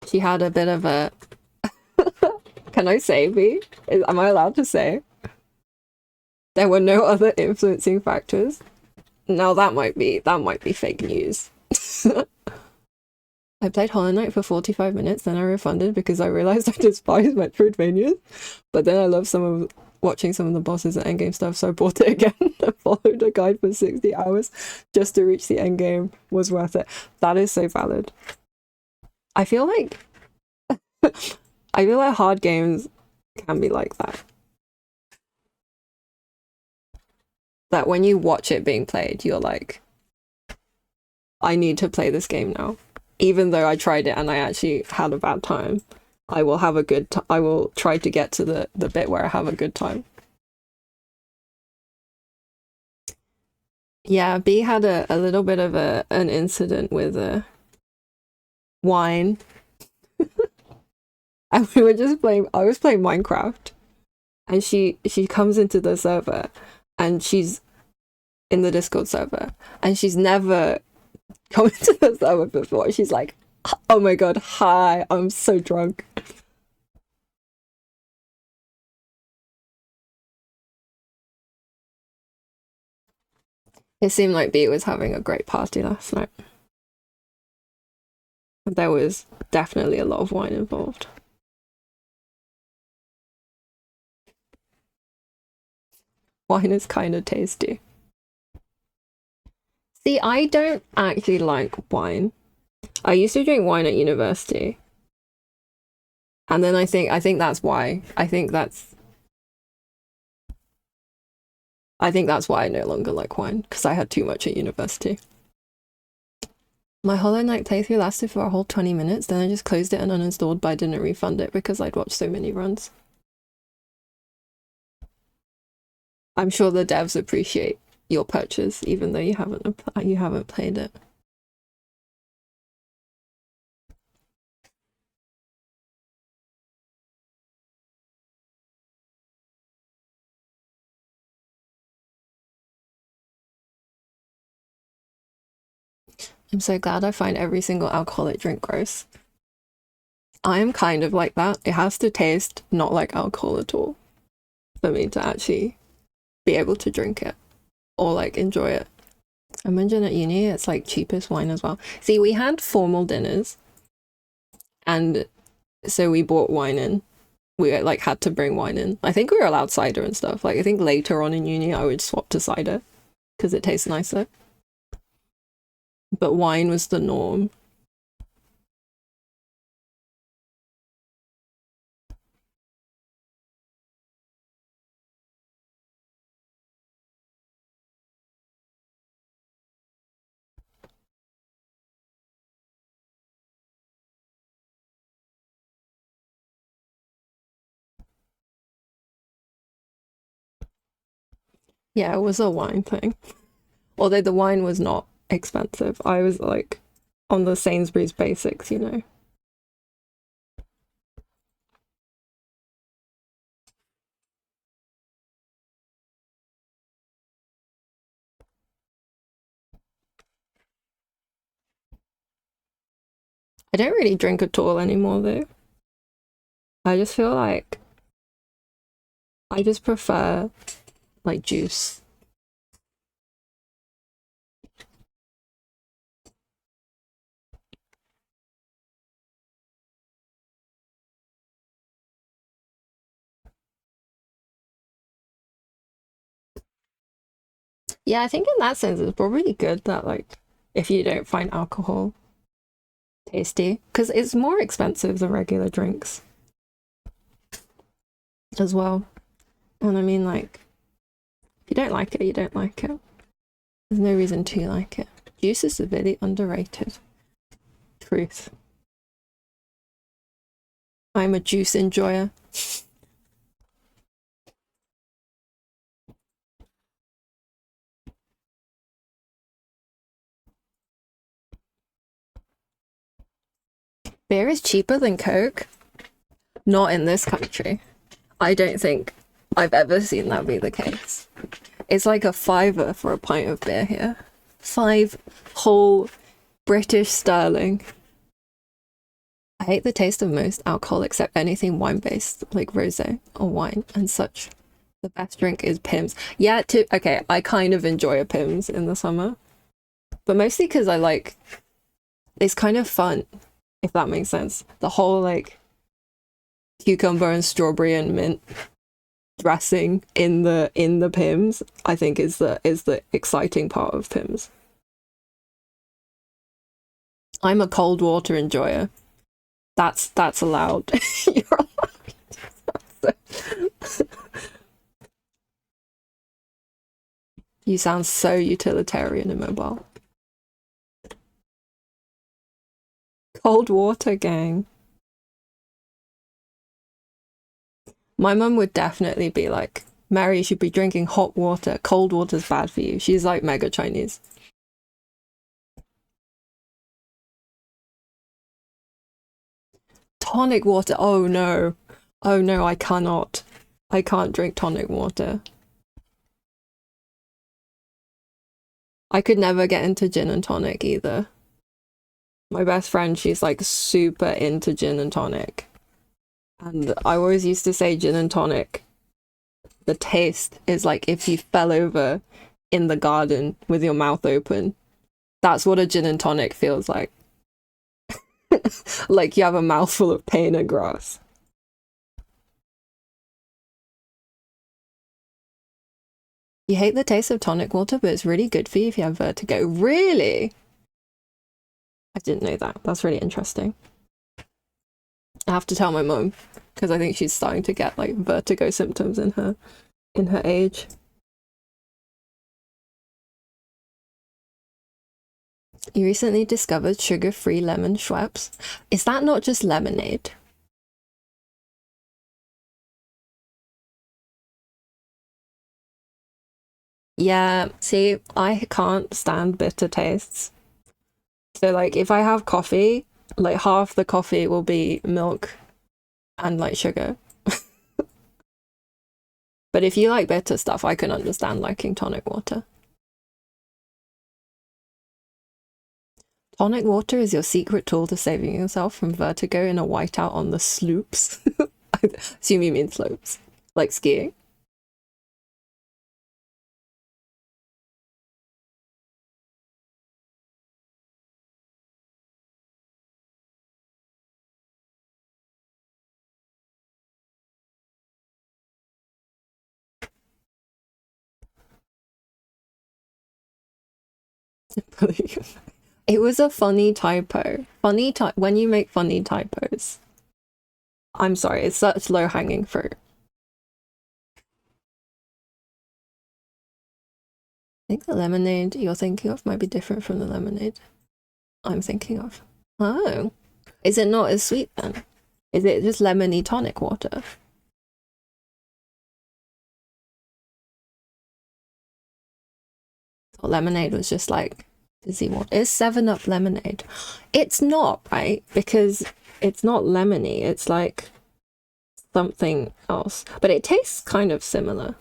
She had a bit of a can I say B? Am I allowed to say? There were no other influencing factors. Now that might be fake news. I played Hollow Knight for 45 minutes, then I refunded because I realized I despise Metroidvanias. But then I love watching some of the bosses and endgame stuff, so I bought it again and followed a guide for 60 hours just to reach the endgame. Was worth it. That is so valid. I feel like hard games can be like that. That when you watch it being played, you're like, I need to play this game now. Even though I tried it and I actually had a bad time, I will have a good I will try to get to the bit where I have a good time. Yeah, B had a little bit of an incident with wine. And we were just playing I was playing Minecraft and she comes into the server and she's in the Discord server and she's never come into the server before. She's like, oh my god, hi, I'm so drunk. It seemed like B was having a great party last night. There was definitely a lot of wine involved. Wine is kind of tasty. See, I don't actually like wine. I used to drink wine at university. And then I think that's why. I think that's why I no longer like wine, because I had too much at university. My Hollow Knight playthrough lasted for a whole 20 minutes, then I just closed it and uninstalled, but I didn't refund it because I'd watched so many runs. I'm sure the devs appreciate your purchase, even though you haven't played it. I'm so glad I find every single alcoholic drink gross. I am kind of like that. It has to taste not like alcohol at all for me to actually be able to drink it or like enjoy it. I mentioned at uni, it's like cheapest wine as well. See, we had formal dinners and so we bought wine in. We like had to bring wine in. I think we were allowed cider and stuff. Like I think later on in uni I would swap to cider because it tastes nicer. But wine was the norm. Yeah, it was a wine thing. Although the wine was not expensive. I was like on the Sainsbury's basics, you know. I don't really drink at all anymore though. I just feel like I just prefer like juice. Yeah, I think in that sense it's probably good that like if you don't find alcohol tasty because it's more expensive than regular drinks as well. And I mean, like, if you don't like it, you don't like it. There's no reason to like it. Juice is severely underrated. Truth. I'm a juice enjoyer. Beer is cheaper than Coke? Not in this country. I don't think I've ever seen that be the case. It's like a fiver for a pint of beer here. 5 whole British sterling. I hate the taste of most alcohol except anything wine-based, like rosé or wine and such. The best drink is Pimm's. Yeah, okay, I kind of enjoy a Pimm's in the summer. But mostly because I like... It's kind of fun, if that makes sense. The whole, like, cucumber and strawberry and mint dressing in the Pimm's, I think is the exciting part of Pimm's. I'm a cold water enjoyer. That's allowed. You're allowed. You sound so utilitarian and mobile. Cold water gang. My mum would definitely be like, Mary, you should be drinking hot water. Cold water's bad for you. She's like mega Chinese. Tonic water. Oh no. Oh no, I cannot. I can't drink tonic water. I could never get into gin and tonic either. My best friend, she's like super into gin and tonic. And I always used to say gin and tonic, the taste is like if you fell over in the garden with your mouth open. That's what a gin and tonic feels like. Like you have a mouthful of pain and grass. You hate the taste of tonic water, but it's really good for you if you have vertigo. Really? I didn't know that. That's really interesting. I have to tell my mum because I think she's starting to get like vertigo symptoms in her age. You recently discovered sugar-free lemon Schweppes. Is that not just lemonade? Yeah, see, I can't stand bitter tastes. So like if I have coffee, like half the coffee will be milk and like sugar. But if you like bitter stuff, I can understand liking tonic water. Tonic water is your secret tool to saving yourself from vertigo in a whiteout on the slopes. I assume you mean slopes, like skiing. It was a funny typo. When you make funny typos. I'm sorry, it's such low-hanging fruit. I think the lemonade you're thinking of might be different from the lemonade I'm thinking of. Oh. Is it not as sweet then? Is it just lemony tonic water? Or lemonade was just like fizzy water. Is 7-Up lemonade? It's not, right? Because it's not lemony. It's like something else. But it tastes kind of similar.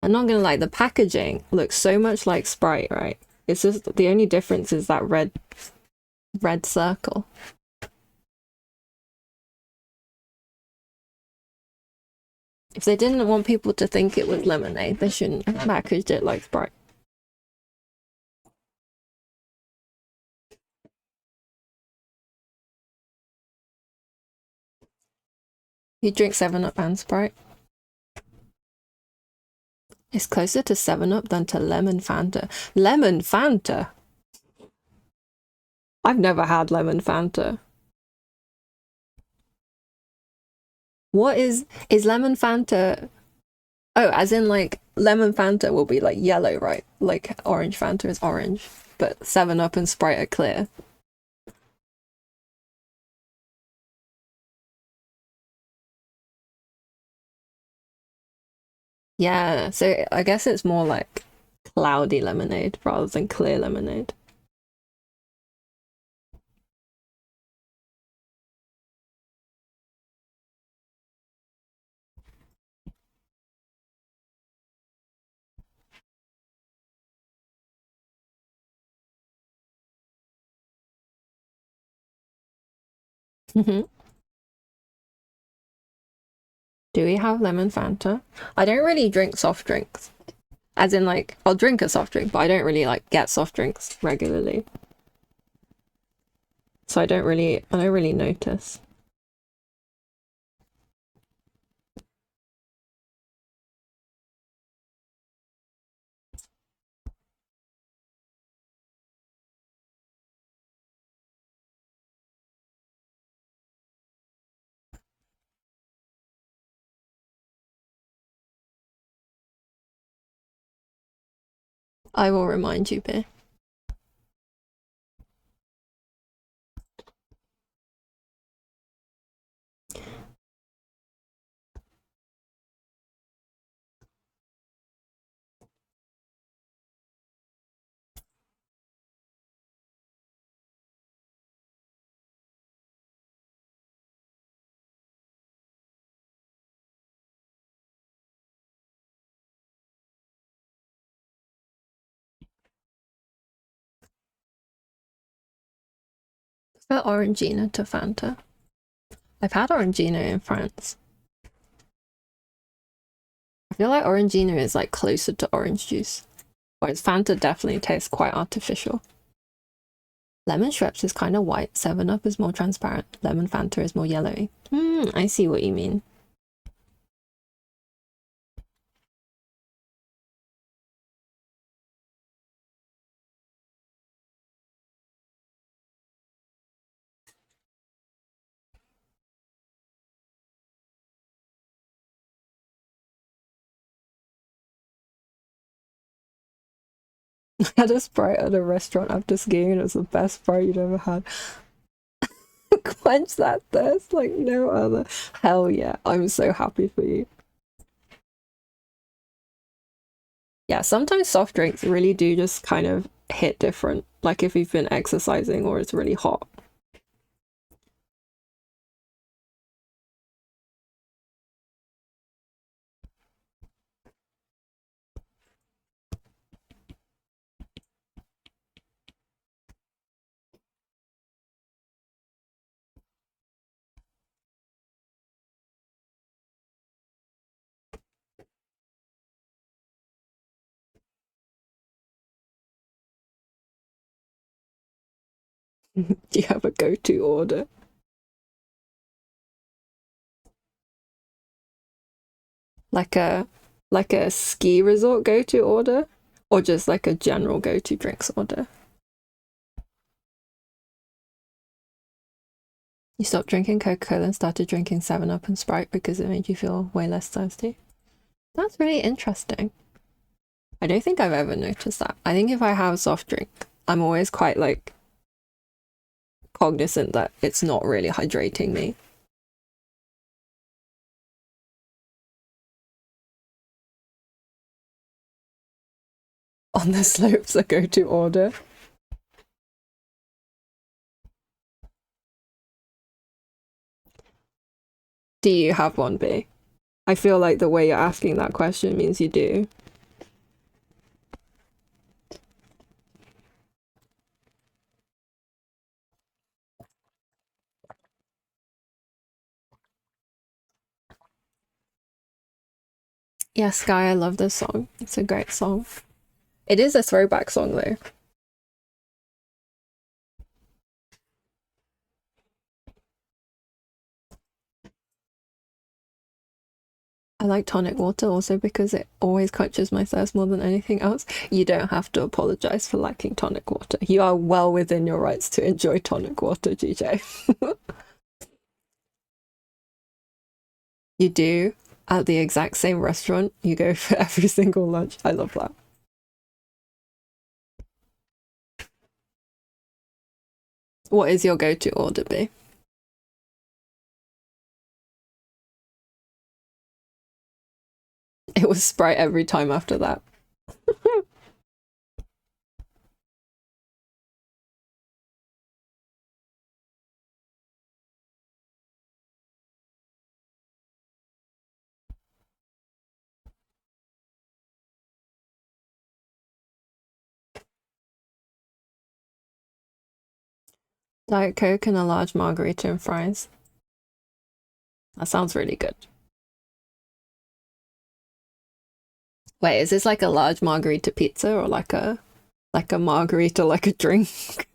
I'm not gonna lie, the packaging looks so much like Sprite, right? It's just the only difference is that red circle. If they didn't want people to think it was lemonade, they shouldn't have packaged it like Sprite. You drink 7-Up and Sprite? It's closer to 7 Up than to lemon Fanta. Lemon Fanta? I've never had lemon Fanta. What is lemon Fanta? Oh, as in like lemon Fanta will be like yellow, right? Like orange Fanta is orange, but 7 Up and Sprite are clear. Yeah, so I guess it's more like cloudy lemonade rather than clear lemonade. Do we have lemon Fanta? I don't really drink soft drinks. As in like I'll drink a soft drink, but I don't really like get soft drinks regularly. So I don't really notice. I will remind you, Beer. For Orangina to Fanta. I've had Orangina in France. I feel like Orangina is like closer to orange juice, whereas Fanta definitely tastes quite artificial. Lemon Schweppes is kind of white, 7 Up is more transparent, lemon Fanta is more yellowy. I see what you mean. I had a Sprite at a restaurant after skiing and it was the best Sprite you'd ever had. Quench that thirst like no other. Hell yeah, I'm so happy for you. Yeah, sometimes soft drinks really do just kind of hit different, like if you've been exercising or it's really hot. Do you have a go-to order? Like a ski resort go-to order? Or just like a general go-to drinks order? You stopped drinking Coca-Cola and started drinking 7 Up and Sprite because it made you feel way less thirsty. That's really interesting. I don't think I've ever noticed that. I think if I have a soft drink, I'm always quite like cognizant that it's not really hydrating me. On the slopes, a go-to order. Do you have one, B? I feel like the way you're asking that question means you do. Yeah, Sky, I love this song. It's a great song. It is a throwback song though. I like tonic water also because it always quenches my thirst more than anything else. You don't have to apologize for liking tonic water. You are well within your rights to enjoy tonic water, GJ. You do at the exact same restaurant you go for every single lunch. I love that. What is your go-to order be? It was Sprite every time after that. Diet Coke and a large margarita and fries. That sounds really good. Wait, is this like a large margarita pizza or like a margarita like a drink?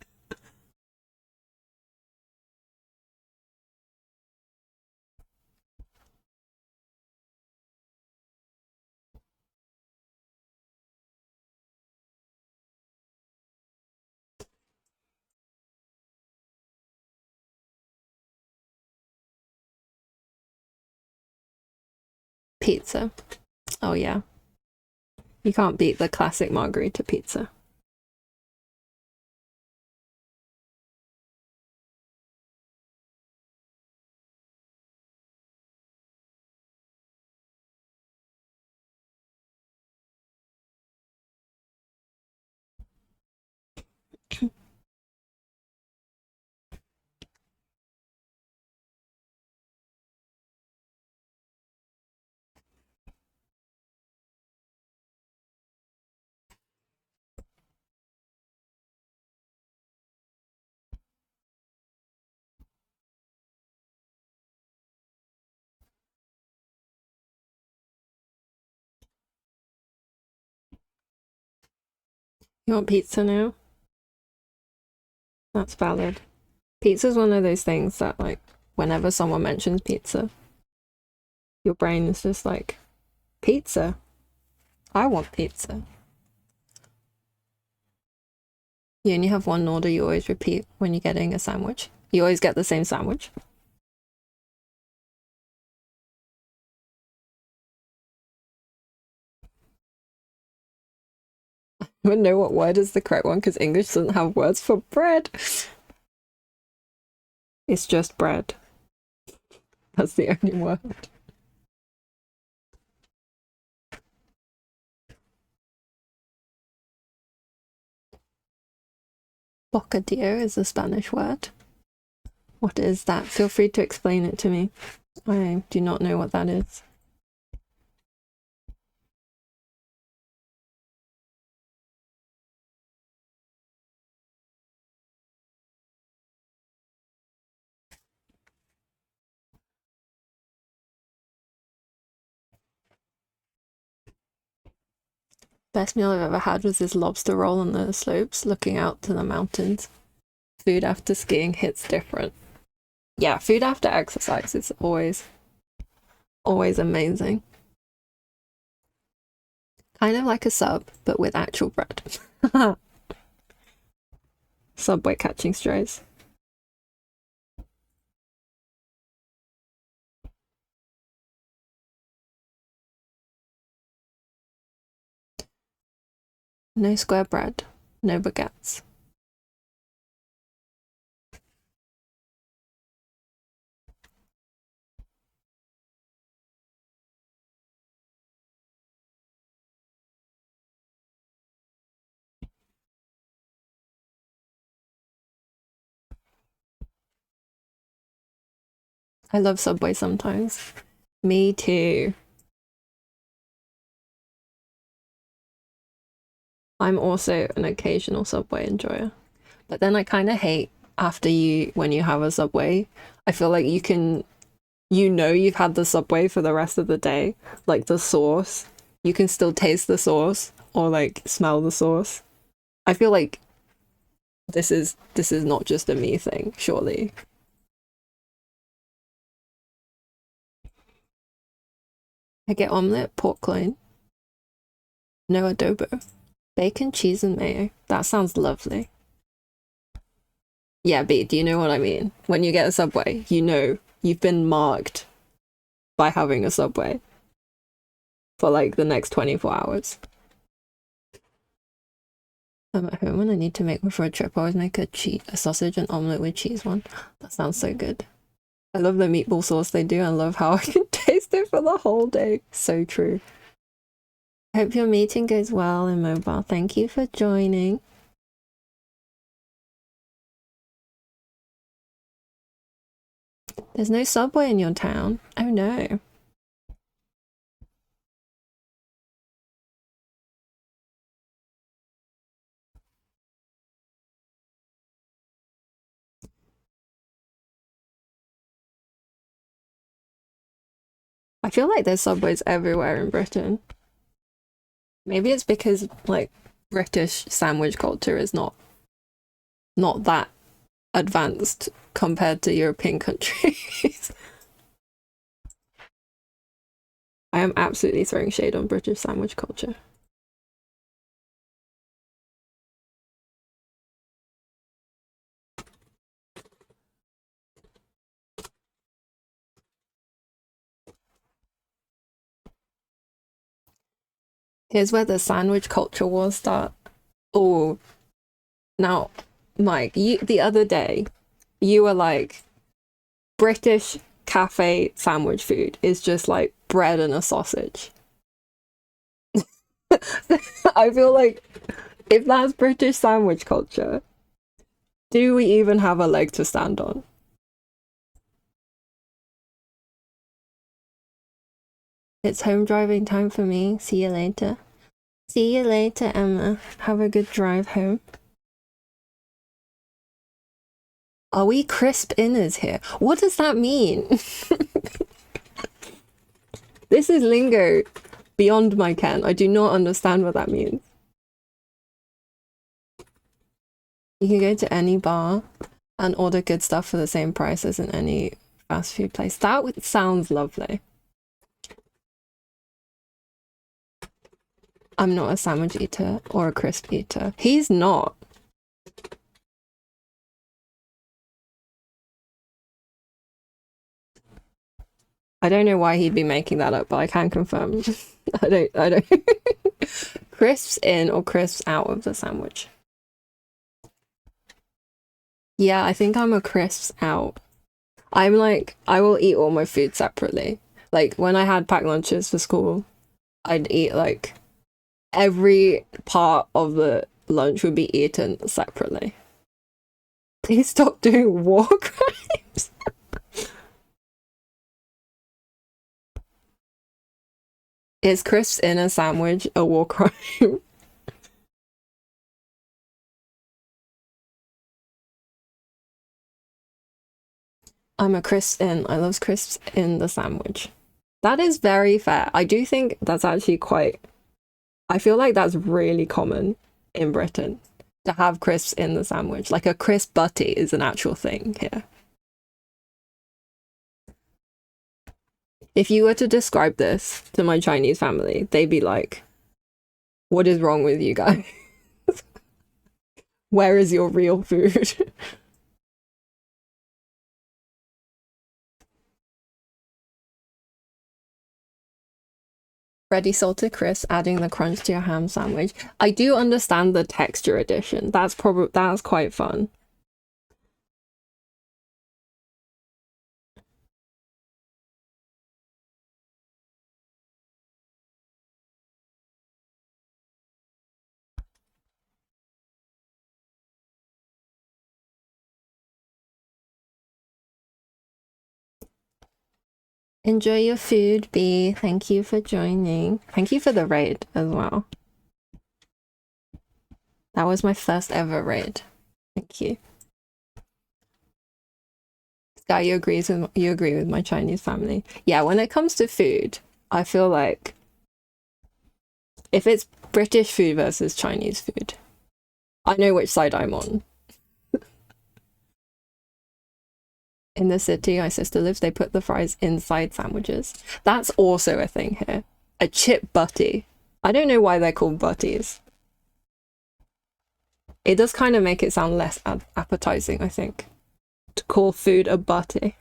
Pizza. Oh yeah. You can't beat the classic margarita pizza. You want pizza now? That's valid. Pizza's one of those things that like whenever someone mentions pizza, your brain is just like, pizza? I want pizza. You only have one order you always repeat when you're getting a sandwich. You always get the same sandwich. I don't know what word is the correct one because English doesn't have words for bread. It's just bread. That's the only word. Bocadillo is a Spanish word. What is that? Feel free to explain it to me. I do not know what that is. Best meal I've ever had was this lobster roll on the slopes, looking out to the mountains. Food after skiing hits different. Yeah, food after exercise is always amazing. Kind of like a sub, but with actual bread. Subway catching strays. No square bread, no baguettes. I love Subway sometimes. Me too. I'm also an occasional Subway enjoyer. But then I kind of hate after when you have a Subway, I feel like you've had the Subway for the rest of the day. Like the sauce, you can still taste the sauce or like smell the sauce. I feel like this is not just a me thing, surely. I get omelette, pork loin, no adobo, bacon, cheese, and mayo. That sounds lovely. Yeah, B, do you know what I mean? When you get a Subway, you know you've been marked by having a Subway for like the next 24 hours. I'm at home when I need to make one for a trip. I always make a sausage and omelette with cheese one. That sounds so good. I love the meatball sauce they do. I love how I can taste it for the whole day. So true. Hope your meeting goes well in mobile. Thank you for joining. There's no Subway in your town. Oh no. I feel like there's Subways everywhere in Britain. Maybe it's because like British sandwich culture is not that advanced compared to European countries. I am absolutely throwing shade on British sandwich culture. Here's where the sandwich culture wars start. Oh, now, Mike, you the other day, you were like, British cafe sandwich food is just like bread and a sausage. I feel like if that's British sandwich culture, do we even have a leg to stand on? It's home driving time for me. See you later. See you later, Emma. Have a good drive home. Are we crisp inners here? What does that mean? This is lingo beyond my ken. I do not understand what that means. You can go to any bar and order good stuff for the same price as in any fast food place. That sounds lovely. I'm not a sandwich eater or a crisp eater. He's not. I don't know why he'd be making that up, but I can confirm. I don't. Crisps in or crisps out of the sandwich. Yeah, I think I'm a crisps out. I'm like, I will eat all my food separately. Like when I had packed lunches for school, I'd eat like every part of the lunch would be eaten separately. Please stop doing war crimes. Is crisps in a sandwich a war crime? I'm a crisps in. I love crisps in the sandwich. That is very fair. I do think that's actually quite. I feel like that's really common in Britain to have crisps in the sandwich. Like a crisp butty is an actual thing here. If you were to describe this to my Chinese family, they'd be like, what is wrong with you guys? Where is your real food? Ready salted crisp, adding the crunch to your ham sandwich. I do understand the texture addition. That's quite fun. Enjoy your food, B. Thank you for joining. Thank you for the raid as well. That was my first ever raid. Thank you. Sky, you agree with my Chinese family. Yeah, when it comes to food, I feel like if it's British food versus Chinese food, I know which side I'm on. in the city my sister lives, they put the fries inside sandwiches. That's also a thing here. A chip butty. I don't know why they're called butties. It does kind of make it sound less appetizing, I think, to call food a butty.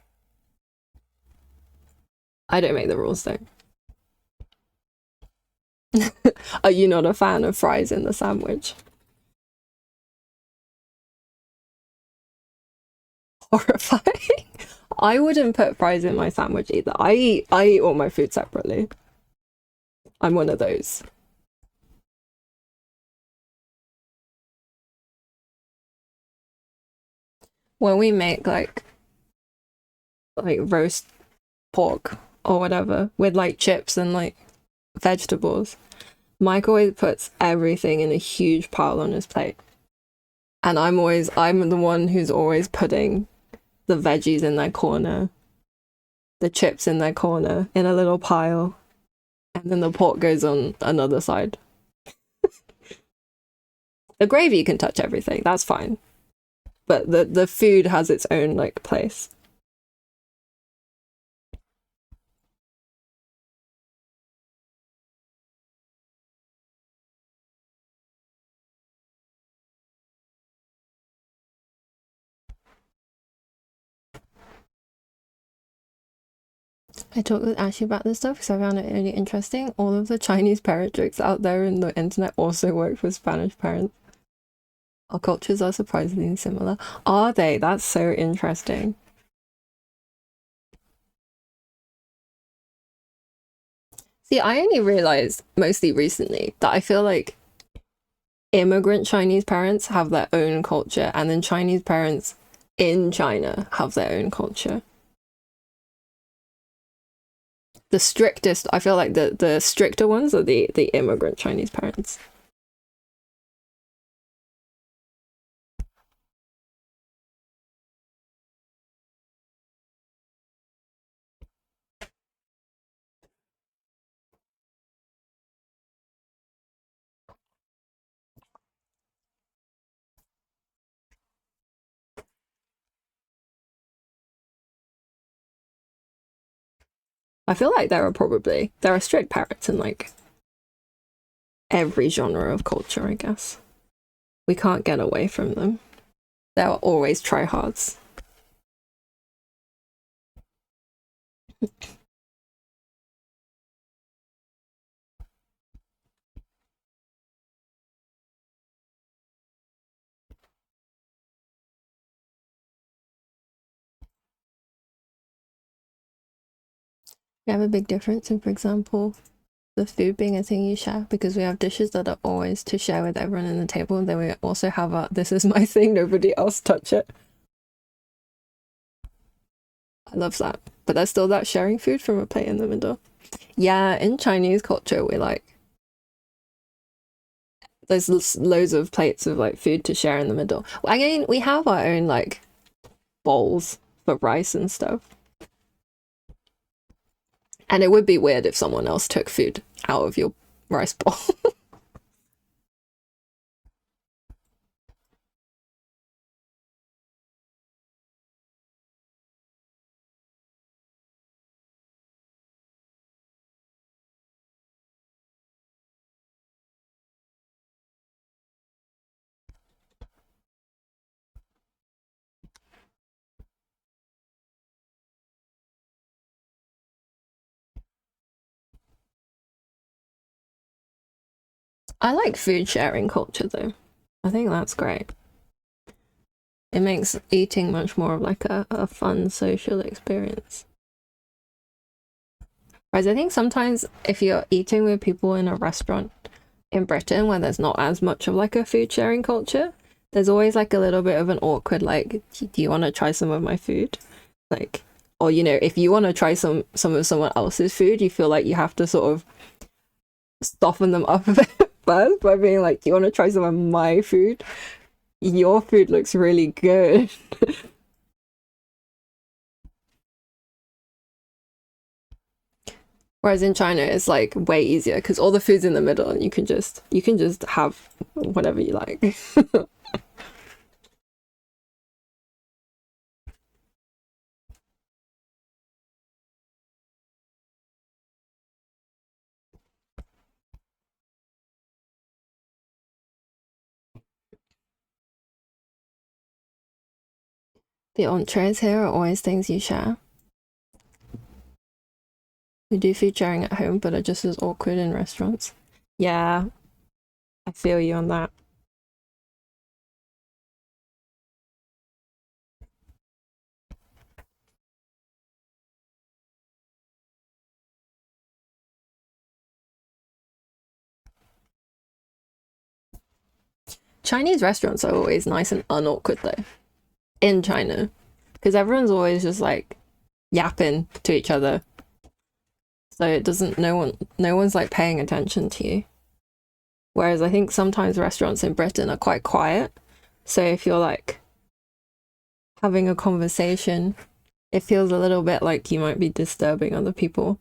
I don't make the rules though. Are you not a fan of fries in the sandwich? Horrifying. I wouldn't put fries in my sandwich either. I eat all my food separately. I'm one of those. When we make like roast pork or whatever with like chips and like vegetables, Mike always puts everything in a huge pile on his plate. And I'm the one who's always putting the veggies in their corner, the chips in their corner, in a little pile, and then the pork goes on another side. The gravy can touch everything, that's fine. But the food has its own like place. I talked with Ashley about this stuff because I found it really interesting. All of the Chinese parent jokes out there in the internet also work for Spanish parents. Our cultures are surprisingly similar. Are they? That's so interesting. See, I only realized mostly recently that I feel like immigrant Chinese parents have their own culture, and then Chinese parents in China have their own culture. The strictest, I feel like the stricter ones are the immigrant Chinese parents. I feel like there are strict parents in like every genre of culture, I guess. We can't get away from them. There are always tryhards. We have a big difference in, for example, the food being a thing you share, because we have dishes that are always to share with everyone in the table, and then we also have a this is my thing, nobody else touch it. I love that. But there's still that sharing food from a plate in the middle. Yeah, in Chinese culture, we like there's loads of plates of like food to share in the middle. I mean, we have our own like bowls for rice and stuff. And it would be weird if someone else took food out of your rice bowl. I like food sharing culture though. I think that's great. It makes eating much more of like a fun social experience. Whereas I think sometimes if you're eating with people in a restaurant in Britain where there's not as much of like a food sharing culture, there's always like a little bit of an awkward like, do you want to try some of my food? Like, or you know, if you want to try some of someone else's food, you feel like you have to sort of soften them up a bit first by being like, do you want to try some of my food? Your food looks really good. Whereas in China, it's like way easier because all the food's in the middle, and you can just have whatever you like. The entrees here are always things you share. We do food sharing at home, but are just as awkward in restaurants. Yeah, I feel you on that. Chinese restaurants are always nice and unawkward though. In China, because everyone's always just like yapping to each other, so it doesn't no one's like paying attention to you. Whereas I think sometimes restaurants in Britain are quite quiet, so if you're like having a conversation, it feels a little bit like you might be disturbing other people.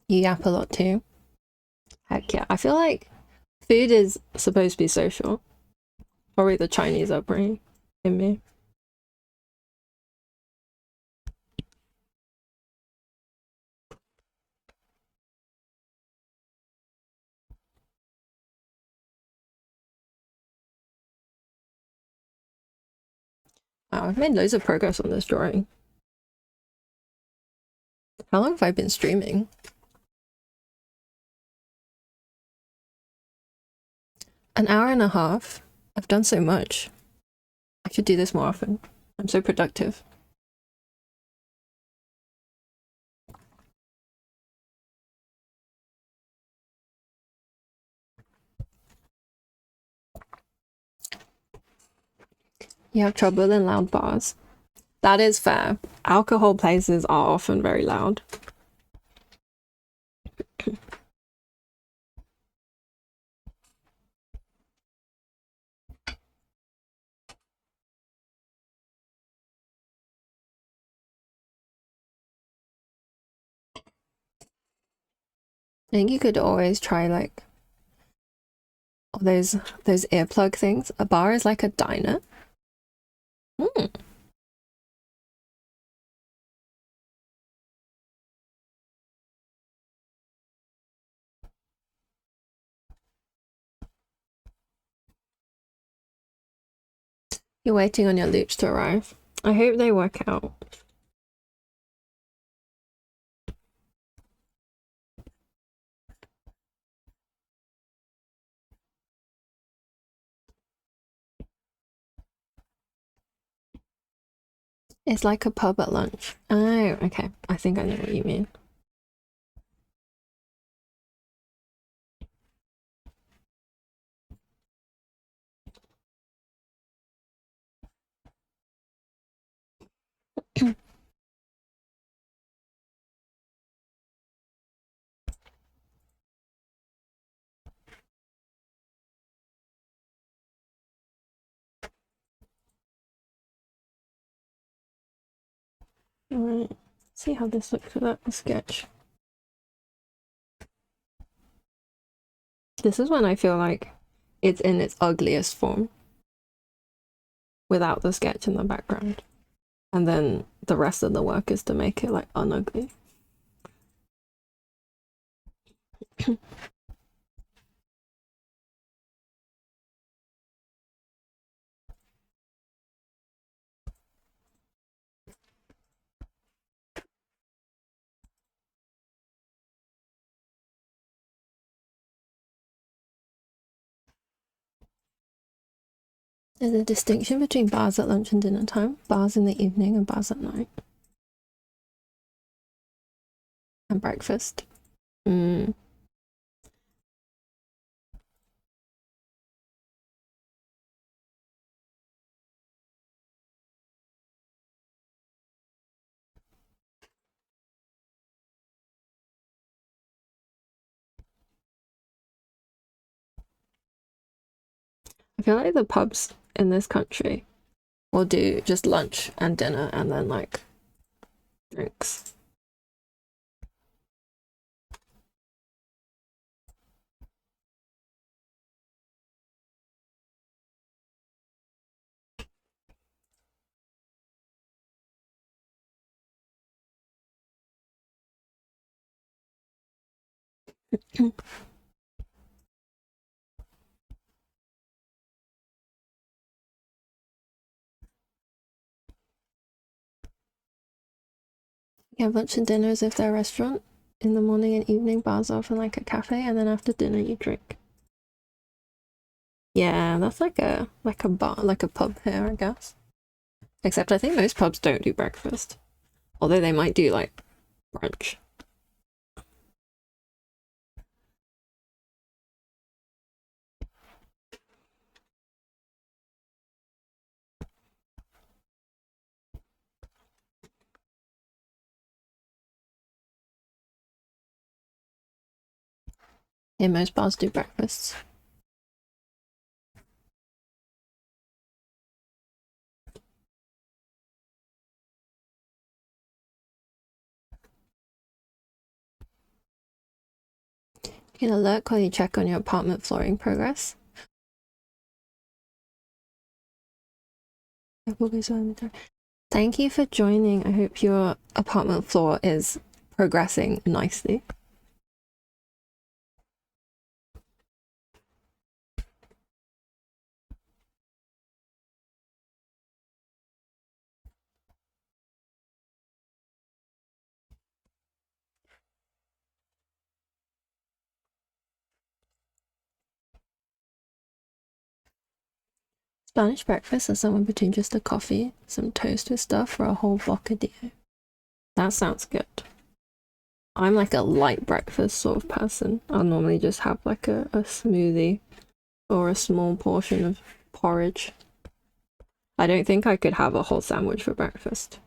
You yap a lot too. Heck yeah. I feel like food is supposed to be social. Probably the Chinese upbringing in me. Wow, I've made loads of progress on this drawing. How long have I been streaming? An hour and a half. I've done so much. I should do this more often. I'm so productive. You have trouble in loud bars. That is fair. Alcohol places are often very loud. I think you could always try like those earplug things. A bar is like a diner. Hmm. You're waiting on your loops to arrive. I hope they work out. It's like a pub at lunch. Oh, okay. I think I know what you mean. Alright, see how this looks without the sketch. This is when I feel like it's in its ugliest form without the sketch in the background. And then the rest of the work is to make it like unugly. There's a distinction between bars at lunch and dinner time, bars in the evening, and bars at night. And breakfast. Mm. I feel like the pubs in this country will do just lunch and dinner and then like drinks. Yeah, lunch and dinner is if they're a restaurant. In the morning and evening, bars are often like a cafe, and then after dinner you drink. Yeah, that's like a bar, like a pub here, I guess. Except I think most pubs don't do breakfast, although they might do like brunch. Yeah, most bars do breakfasts. You can alert while you check on your apartment flooring progress. Thank you for joining. I hope your apartment floor is progressing nicely. Spanish breakfast is somewhere between just a coffee, some toast with stuff, or a whole bocadillo. That sounds good. I'm like a light breakfast sort of person. I'll normally just have like a smoothie or a small portion of porridge. I don't think I could have a whole sandwich for breakfast.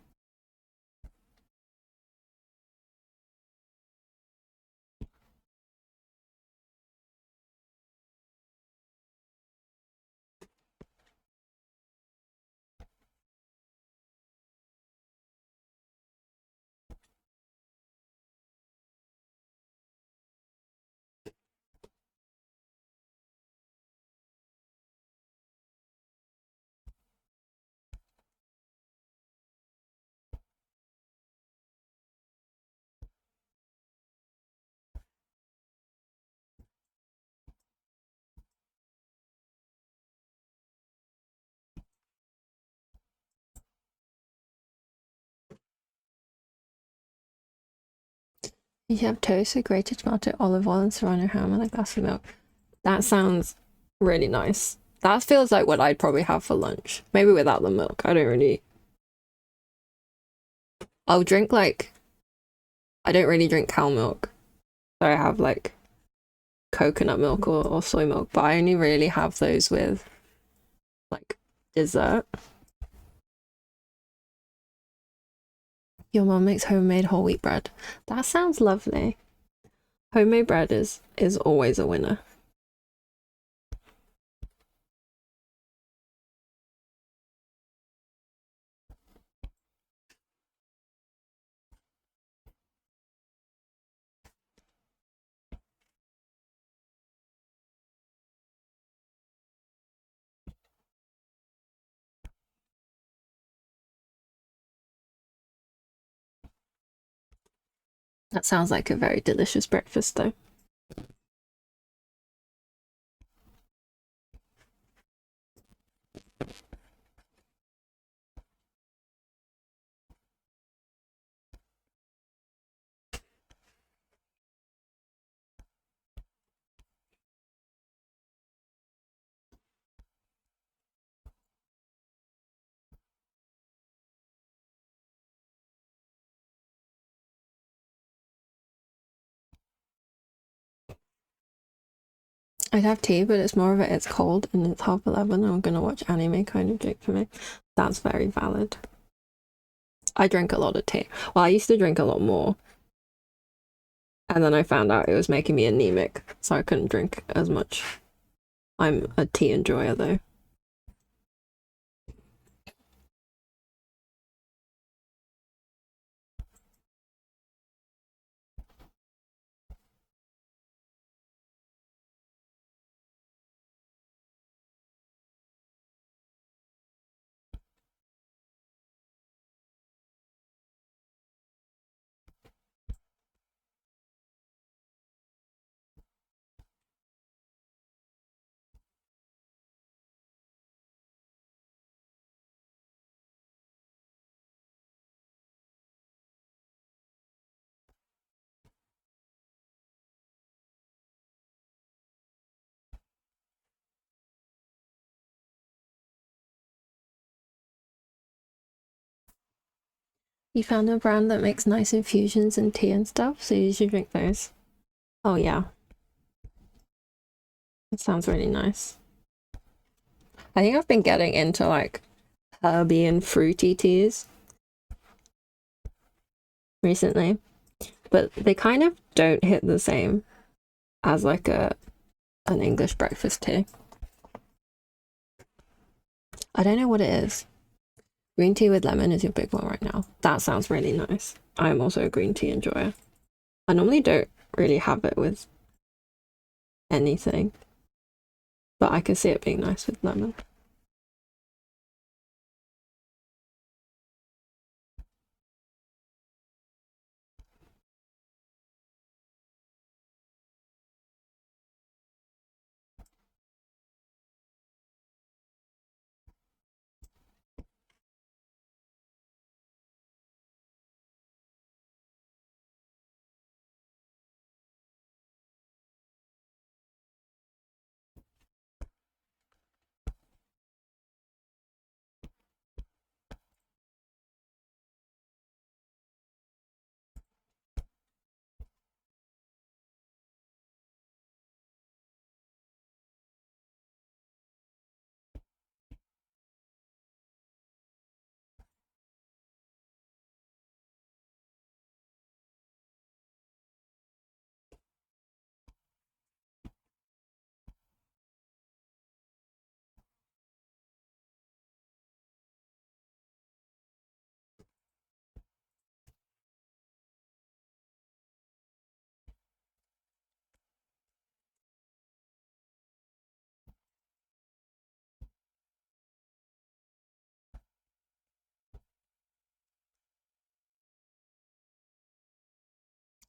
You have toast, a grated tomato, olive oil, and serrano ham, and a glass of milk. That sounds really nice. That feels like what I'd probably have for lunch. Maybe without the milk. I don't really. I'll drink like. I don't really drink cow milk. So I have like coconut milk or soy milk, but I only really have those with like dessert. Your mom makes homemade whole wheat bread. That sounds lovely. Homemade bread is always a winner. That sounds like a very delicious breakfast though. I'd have tea, but it's more of it's cold and it's 11:30 and I'm gonna watch anime kind of joke for me. That's very valid. I drink a lot of tea. Well, I used to drink a lot more. And then I found out it was making me anemic, so I couldn't drink as much. I'm a tea enjoyer though. You found a brand that makes nice infusions and tea and stuff, so you should drink those. Oh yeah. It sounds really nice. I think I've been getting into like herby and fruity teas recently, but they kind of don't hit the same as like an English breakfast tea. I don't know what it is. Green tea with lemon is your big one right now. That sounds really nice. I'm also a green tea enjoyer. I normally don't really have it with anything, but I can see it being nice with lemon.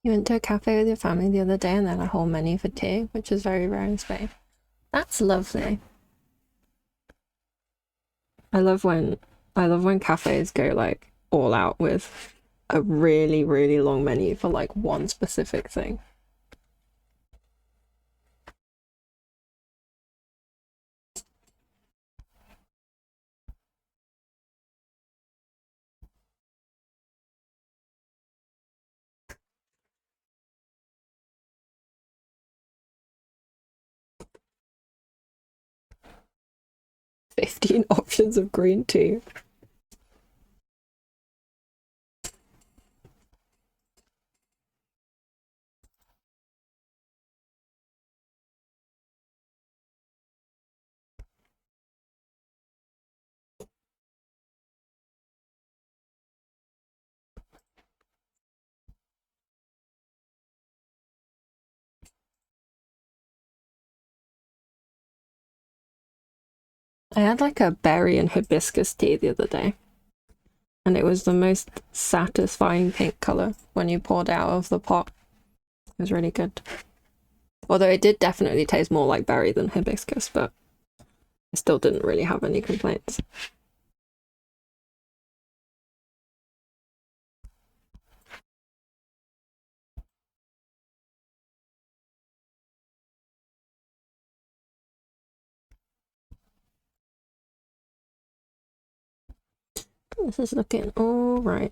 You went to a cafe with your family the other day and then a whole menu for tea, which is very rare in Spain. That's lovely. I love when cafes go like all out with a really, really long menu for like one specific thing. 15 options of green tea. I had like a berry and hibiscus tea the other day, and it was the most satisfying pink color when you poured it out of the pot. It was really good. Although it did definitely taste more like berry than hibiscus, but I still didn't really have any complaints. This is looking all right.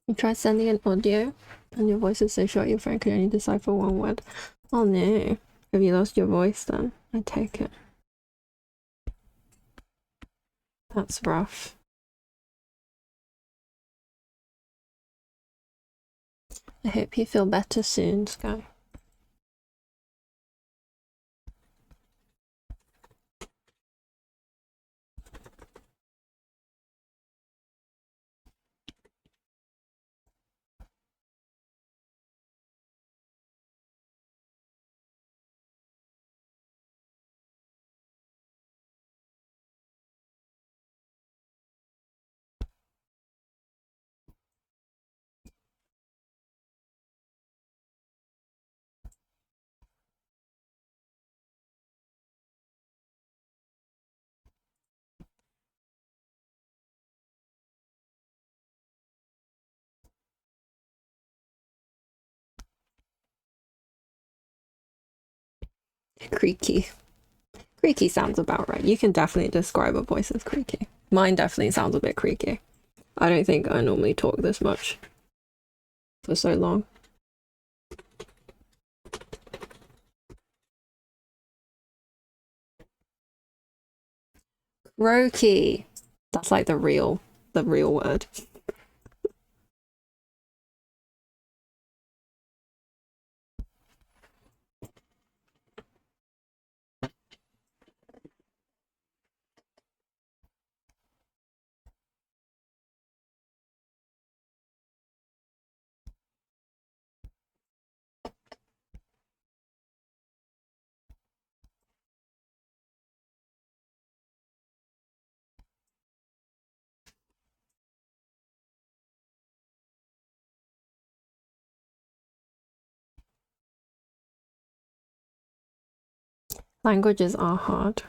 You try sending an audio and your voice is so short your phone can only decipher one word. Oh no. Have you lost your voice then? I take it. That's rough. I hope you feel better soon, Sky. Creaky. Creaky sounds about right. You can definitely describe a voice as creaky. Mine definitely sounds a bit creaky. I don't think I normally talk this much for so long. Croaky. That's like the real word. Languages are hard.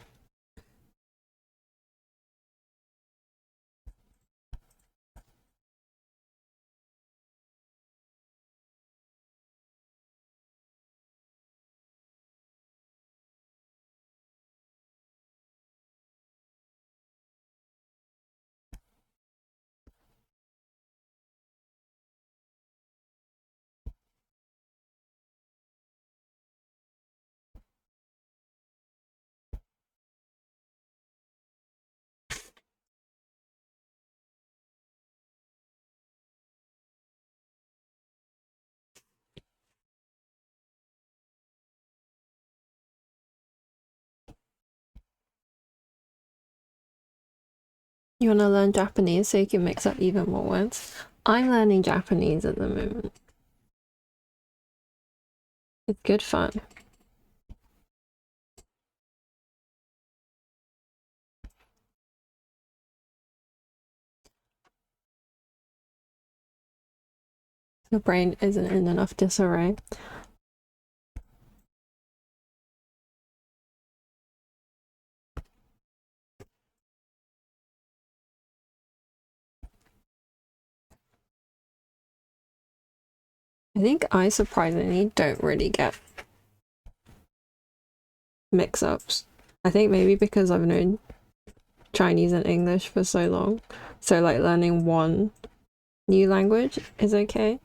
You want to learn Japanese so you can mix up even more words? I'm learning Japanese at the moment. It's good fun. Your brain isn't in enough disarray. I think I surprisingly don't really get mix-ups. I think maybe because I've known Chinese and English for so long. So like learning one new language is okay.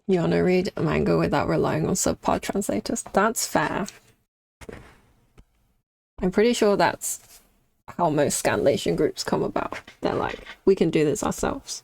You want to read manga without relying on subpart translators? That's fair. I'm pretty sure that's how most Scanlation groups come about. They're like, we can do this ourselves.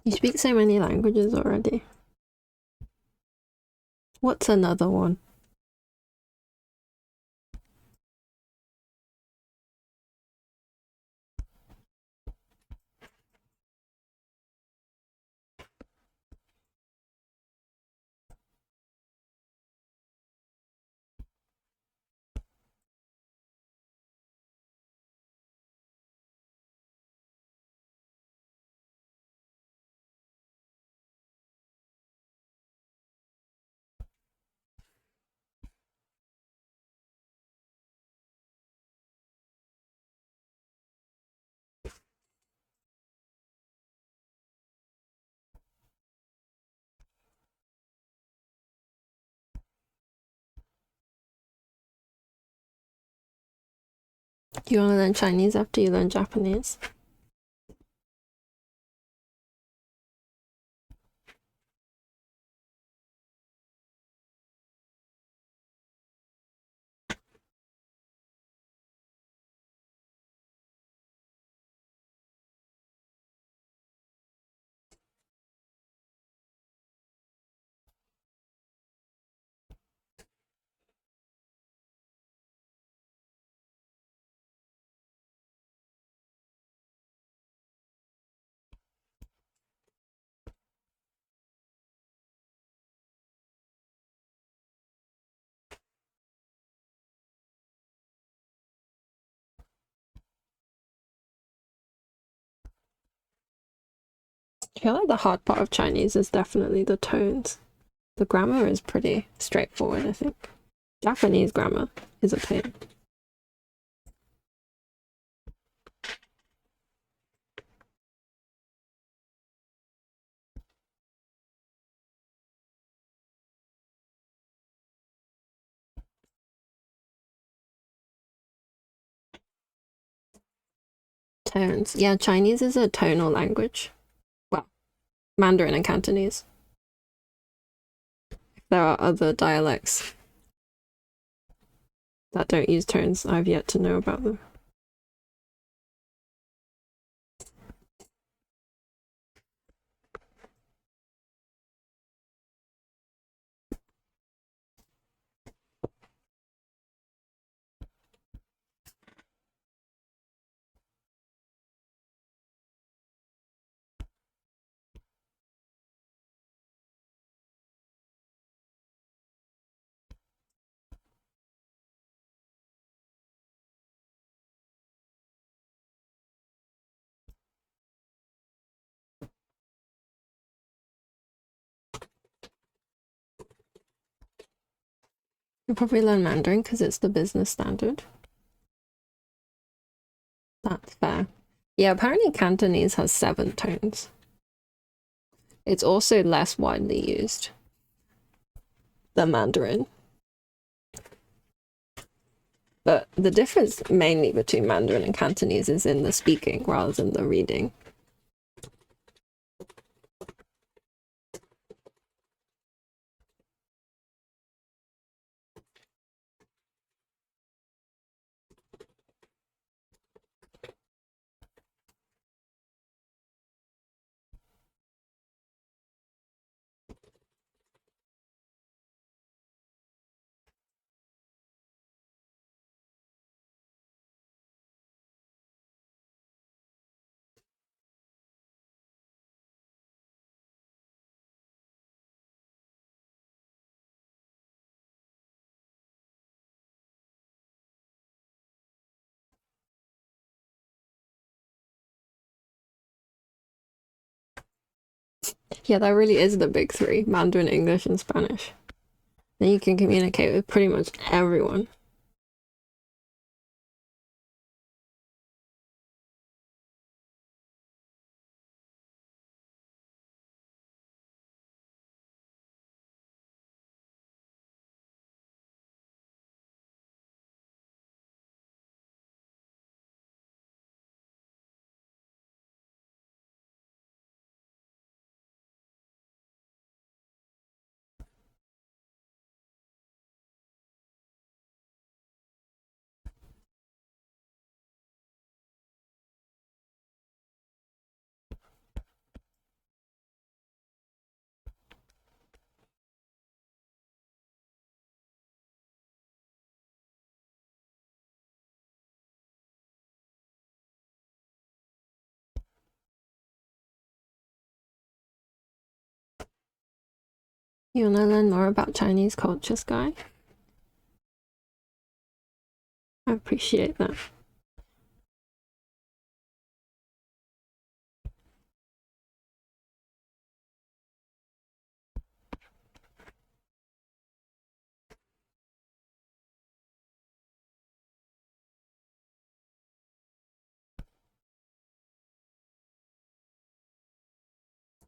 You speak so many languages already. What's another one? Do you want to learn Chinese after you learn Japanese? I feel like the hard part of Chinese is definitely the tones. The grammar is pretty straightforward, I think. Japanese grammar is a pain. Tones. Yeah, Chinese is a tonal language. Well, Mandarin and Cantonese. There are other dialects that don't use tones. I've yet to know about them. You'll probably learn Mandarin because it's the business standard. That's fair. Yeah, apparently Cantonese has 7 tones. It's also less widely used than Mandarin. But the difference mainly between Mandarin and Cantonese is in the speaking rather than the reading. Yeah, that really is the big 3, Mandarin, English, and Spanish. Then you can communicate with pretty much everyone. You wanna learn more about Chinese culture, Sky? I appreciate that.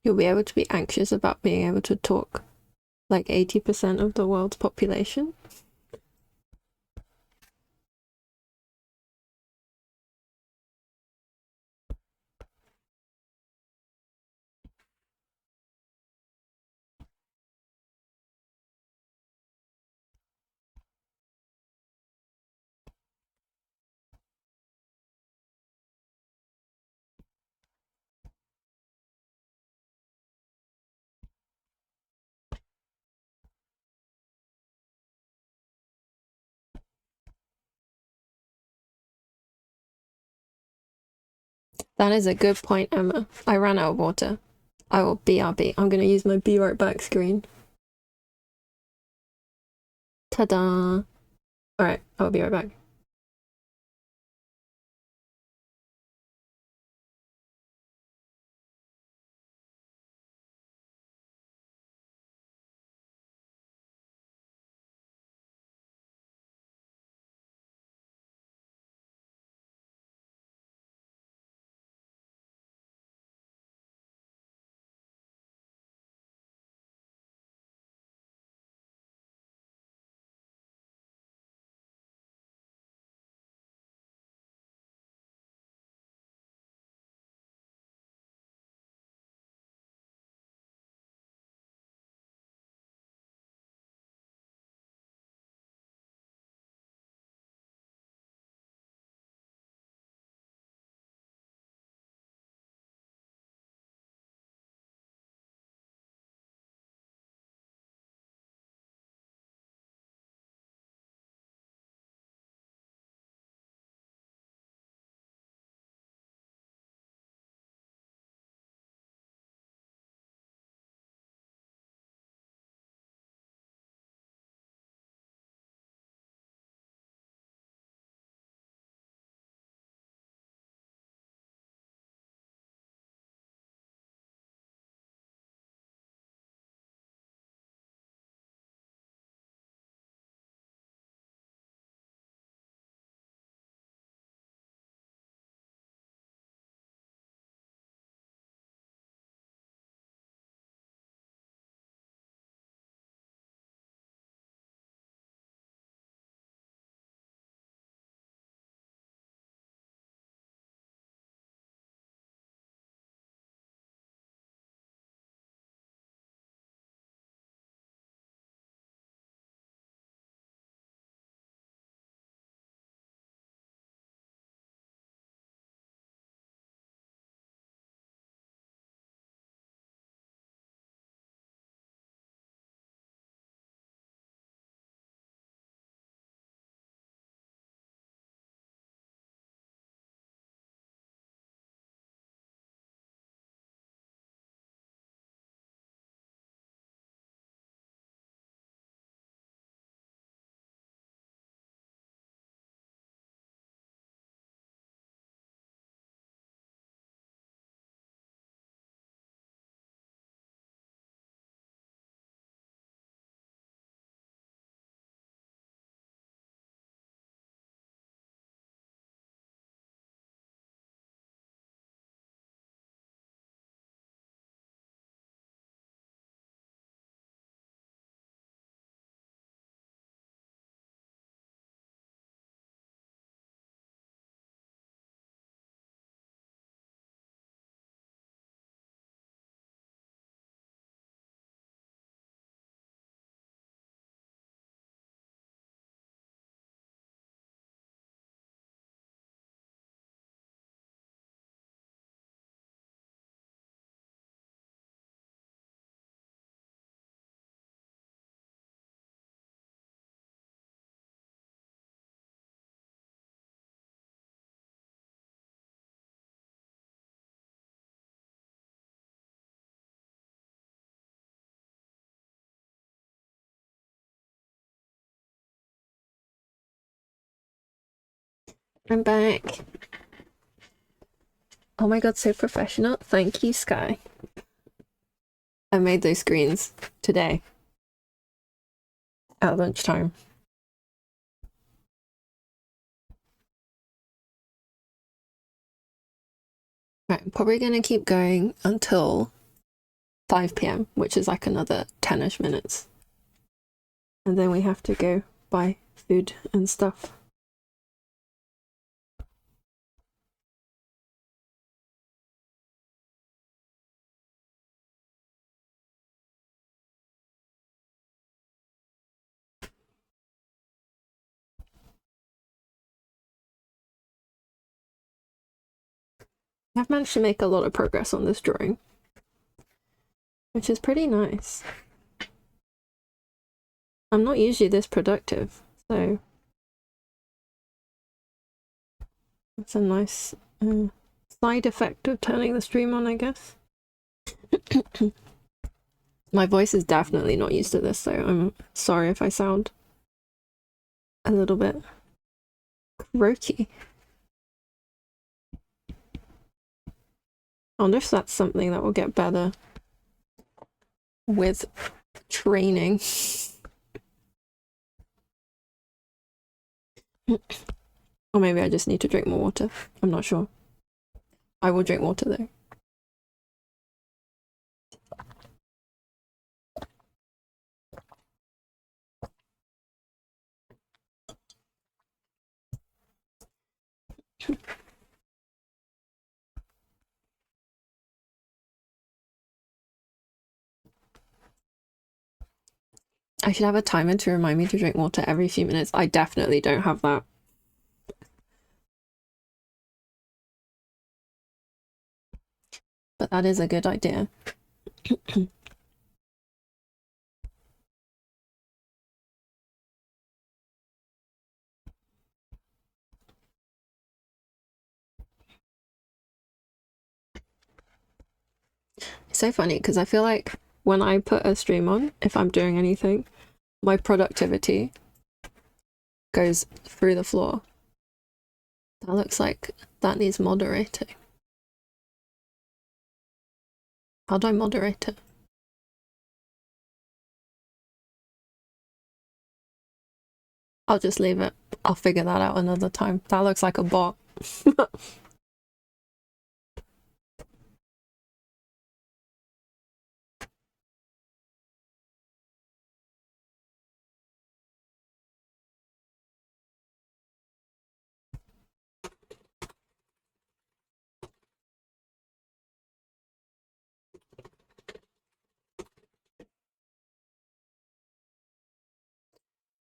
You'll be able to be anxious about being able to talk like 80% of the world's population. That is a good point, Emma. I ran out of water. I will BRB. I'm gonna use my be right back screen. Ta-da! Alright, I'll be right back. I'm back. Oh my god, so professional. Thank you, Sky. I made those screens today at lunchtime. Right, I'm probably gonna keep going until 5 p.m., which is like another 10-ish minutes. And then we have to go buy food and stuff. I've managed to make a lot of progress on this drawing, which is pretty nice. I'm not usually this productive, so it's a nice side effect of turning the stream on, I guess. My voice is definitely not used to this, so I'm sorry if I sound a little bit croaky. I wonder if that's something that will get better with training. Or maybe I just need to drink more water. I'm not sure. I will drink water though. I should have a timer to remind me to drink water every few minutes. I definitely don't have that. But that is a good idea. It's so funny because I feel like when I put a stream on, if I'm doing anything, my productivity goes through the floor. That looks like that needs moderating. How do I moderate it? I'll just leave it. I'll figure that out another time. That looks like a bot.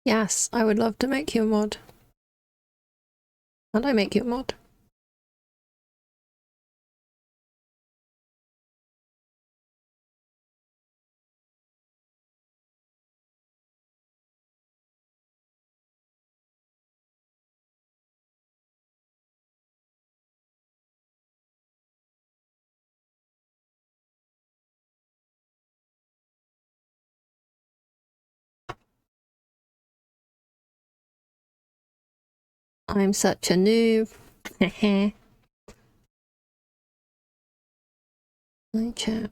Yes, I would love to make you a mod. How do I make you a mod? I'm such a noob. My chat.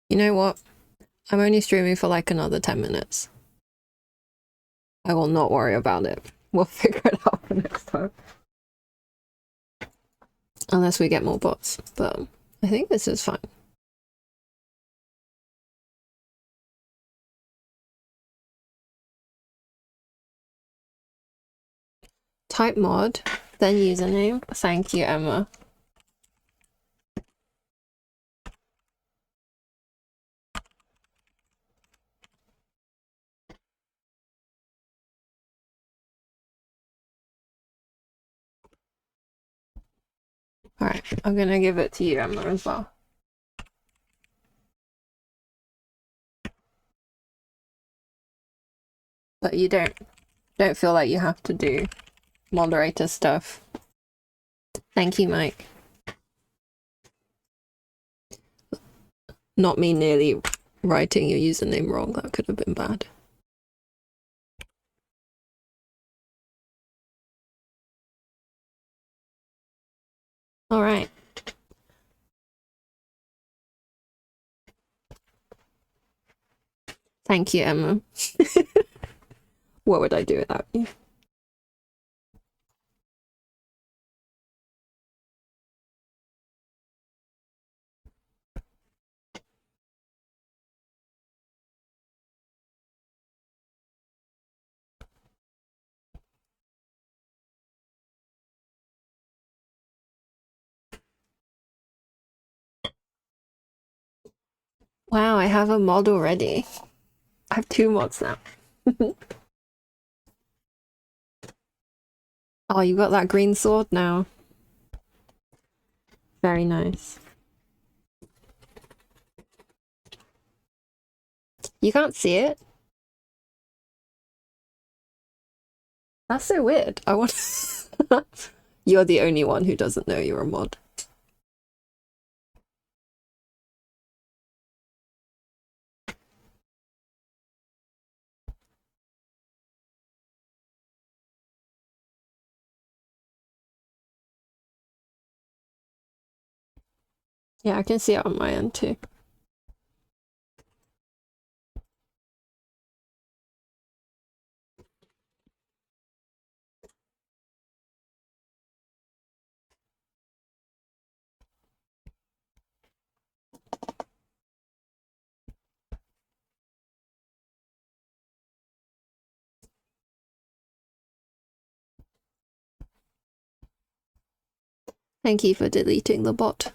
You know what? I'm only streaming for like another 10 minutes. I will not worry about it. We'll figure it out for next time. Unless we get more bots, but I think this is fine. Type mod, then username. Thank you, Emma. Alright, I'm gonna give it to you, Emma, as well. But you don't feel like you have to do moderator stuff. Thank you, Mike. Not me nearly writing your username wrong. That could have been bad. All right. Thank you, Emma. What would I do without you? Wow, I have a mod already. I have 2 mods now. Oh, you got that green sword now. Very nice. You can't see it? That's so weird. I want. You're the only one who doesn't know you're a mod. Yeah, I can see it on my end too. Thank you for deleting the bot.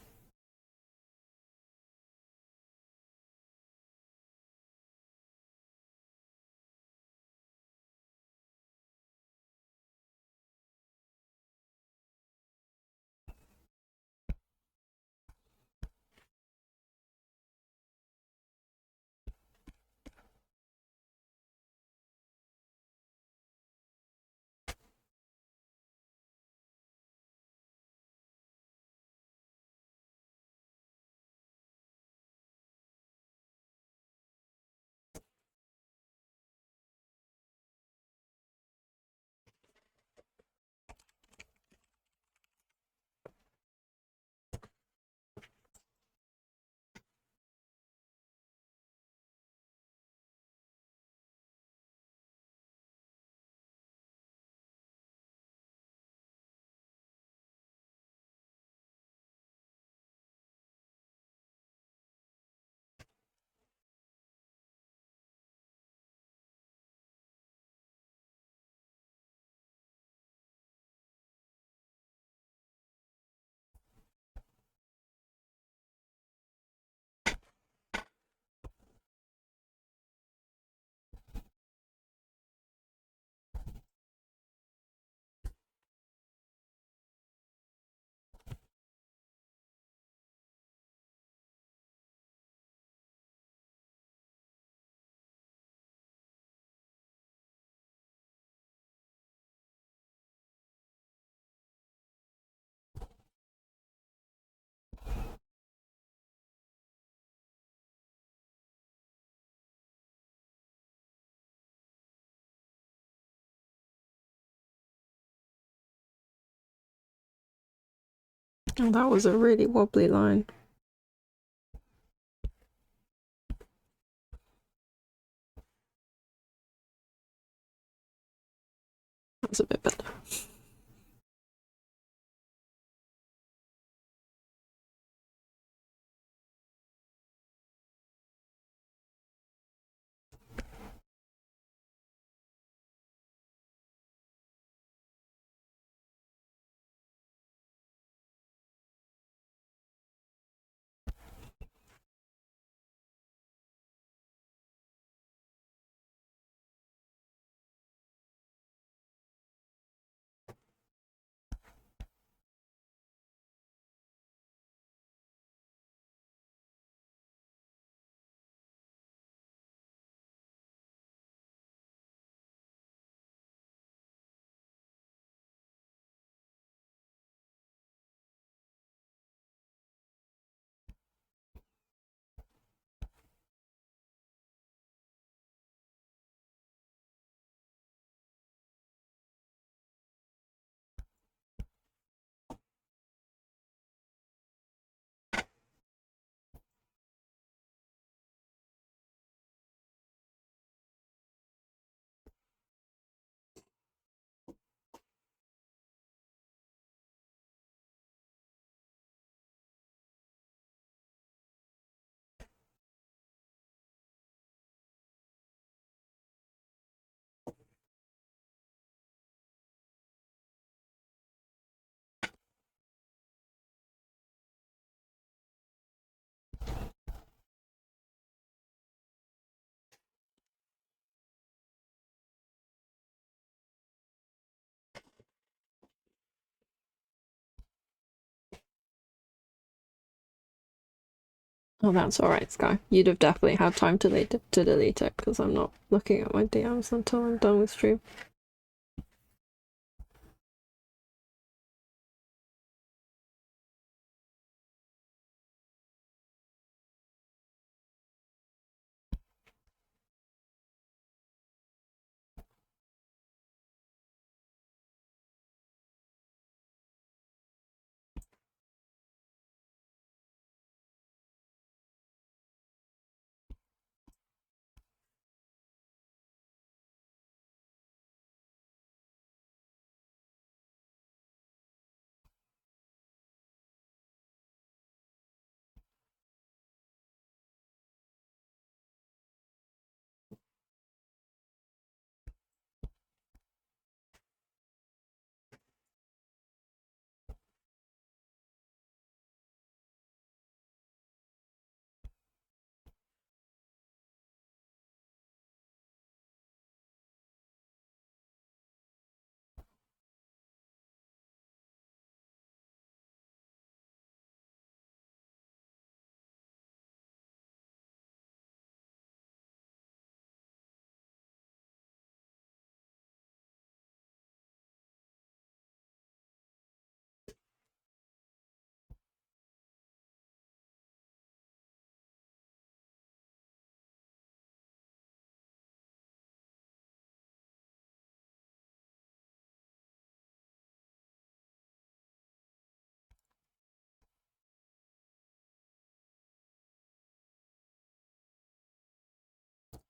Oh, that was a really wobbly line. That's a bit better. Oh, that's alright, Sky. You'd have definitely had time to delete it because I'm not looking at my DMs until I'm done with stream.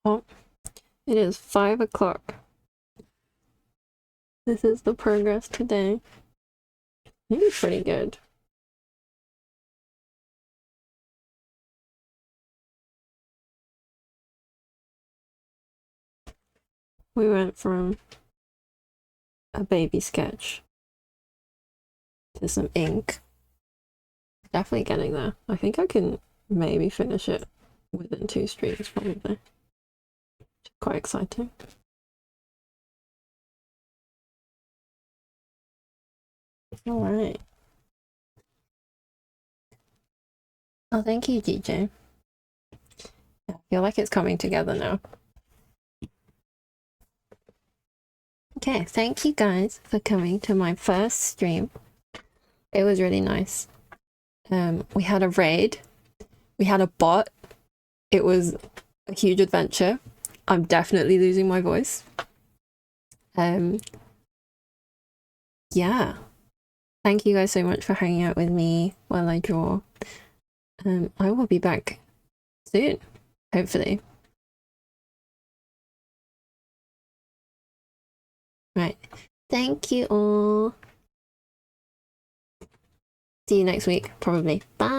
Oh, it is 5 o'clock. This is the progress today. Maybe pretty good. We went from a baby sketch to some ink. Definitely getting there. I think I can maybe finish it within 2 streams, probably. Quite exciting. Alright. Oh, thank you, DJ. I feel like it's coming together now. Okay, thank you guys for coming to my first stream. It was really nice. We had a raid. We had a bot. It was a huge adventure. I'm definitely losing my voice. Yeah. Thank you guys so much for hanging out with me while I draw. I will be back soon, hopefully. Right. Thank you all. See you next week, probably. Bye.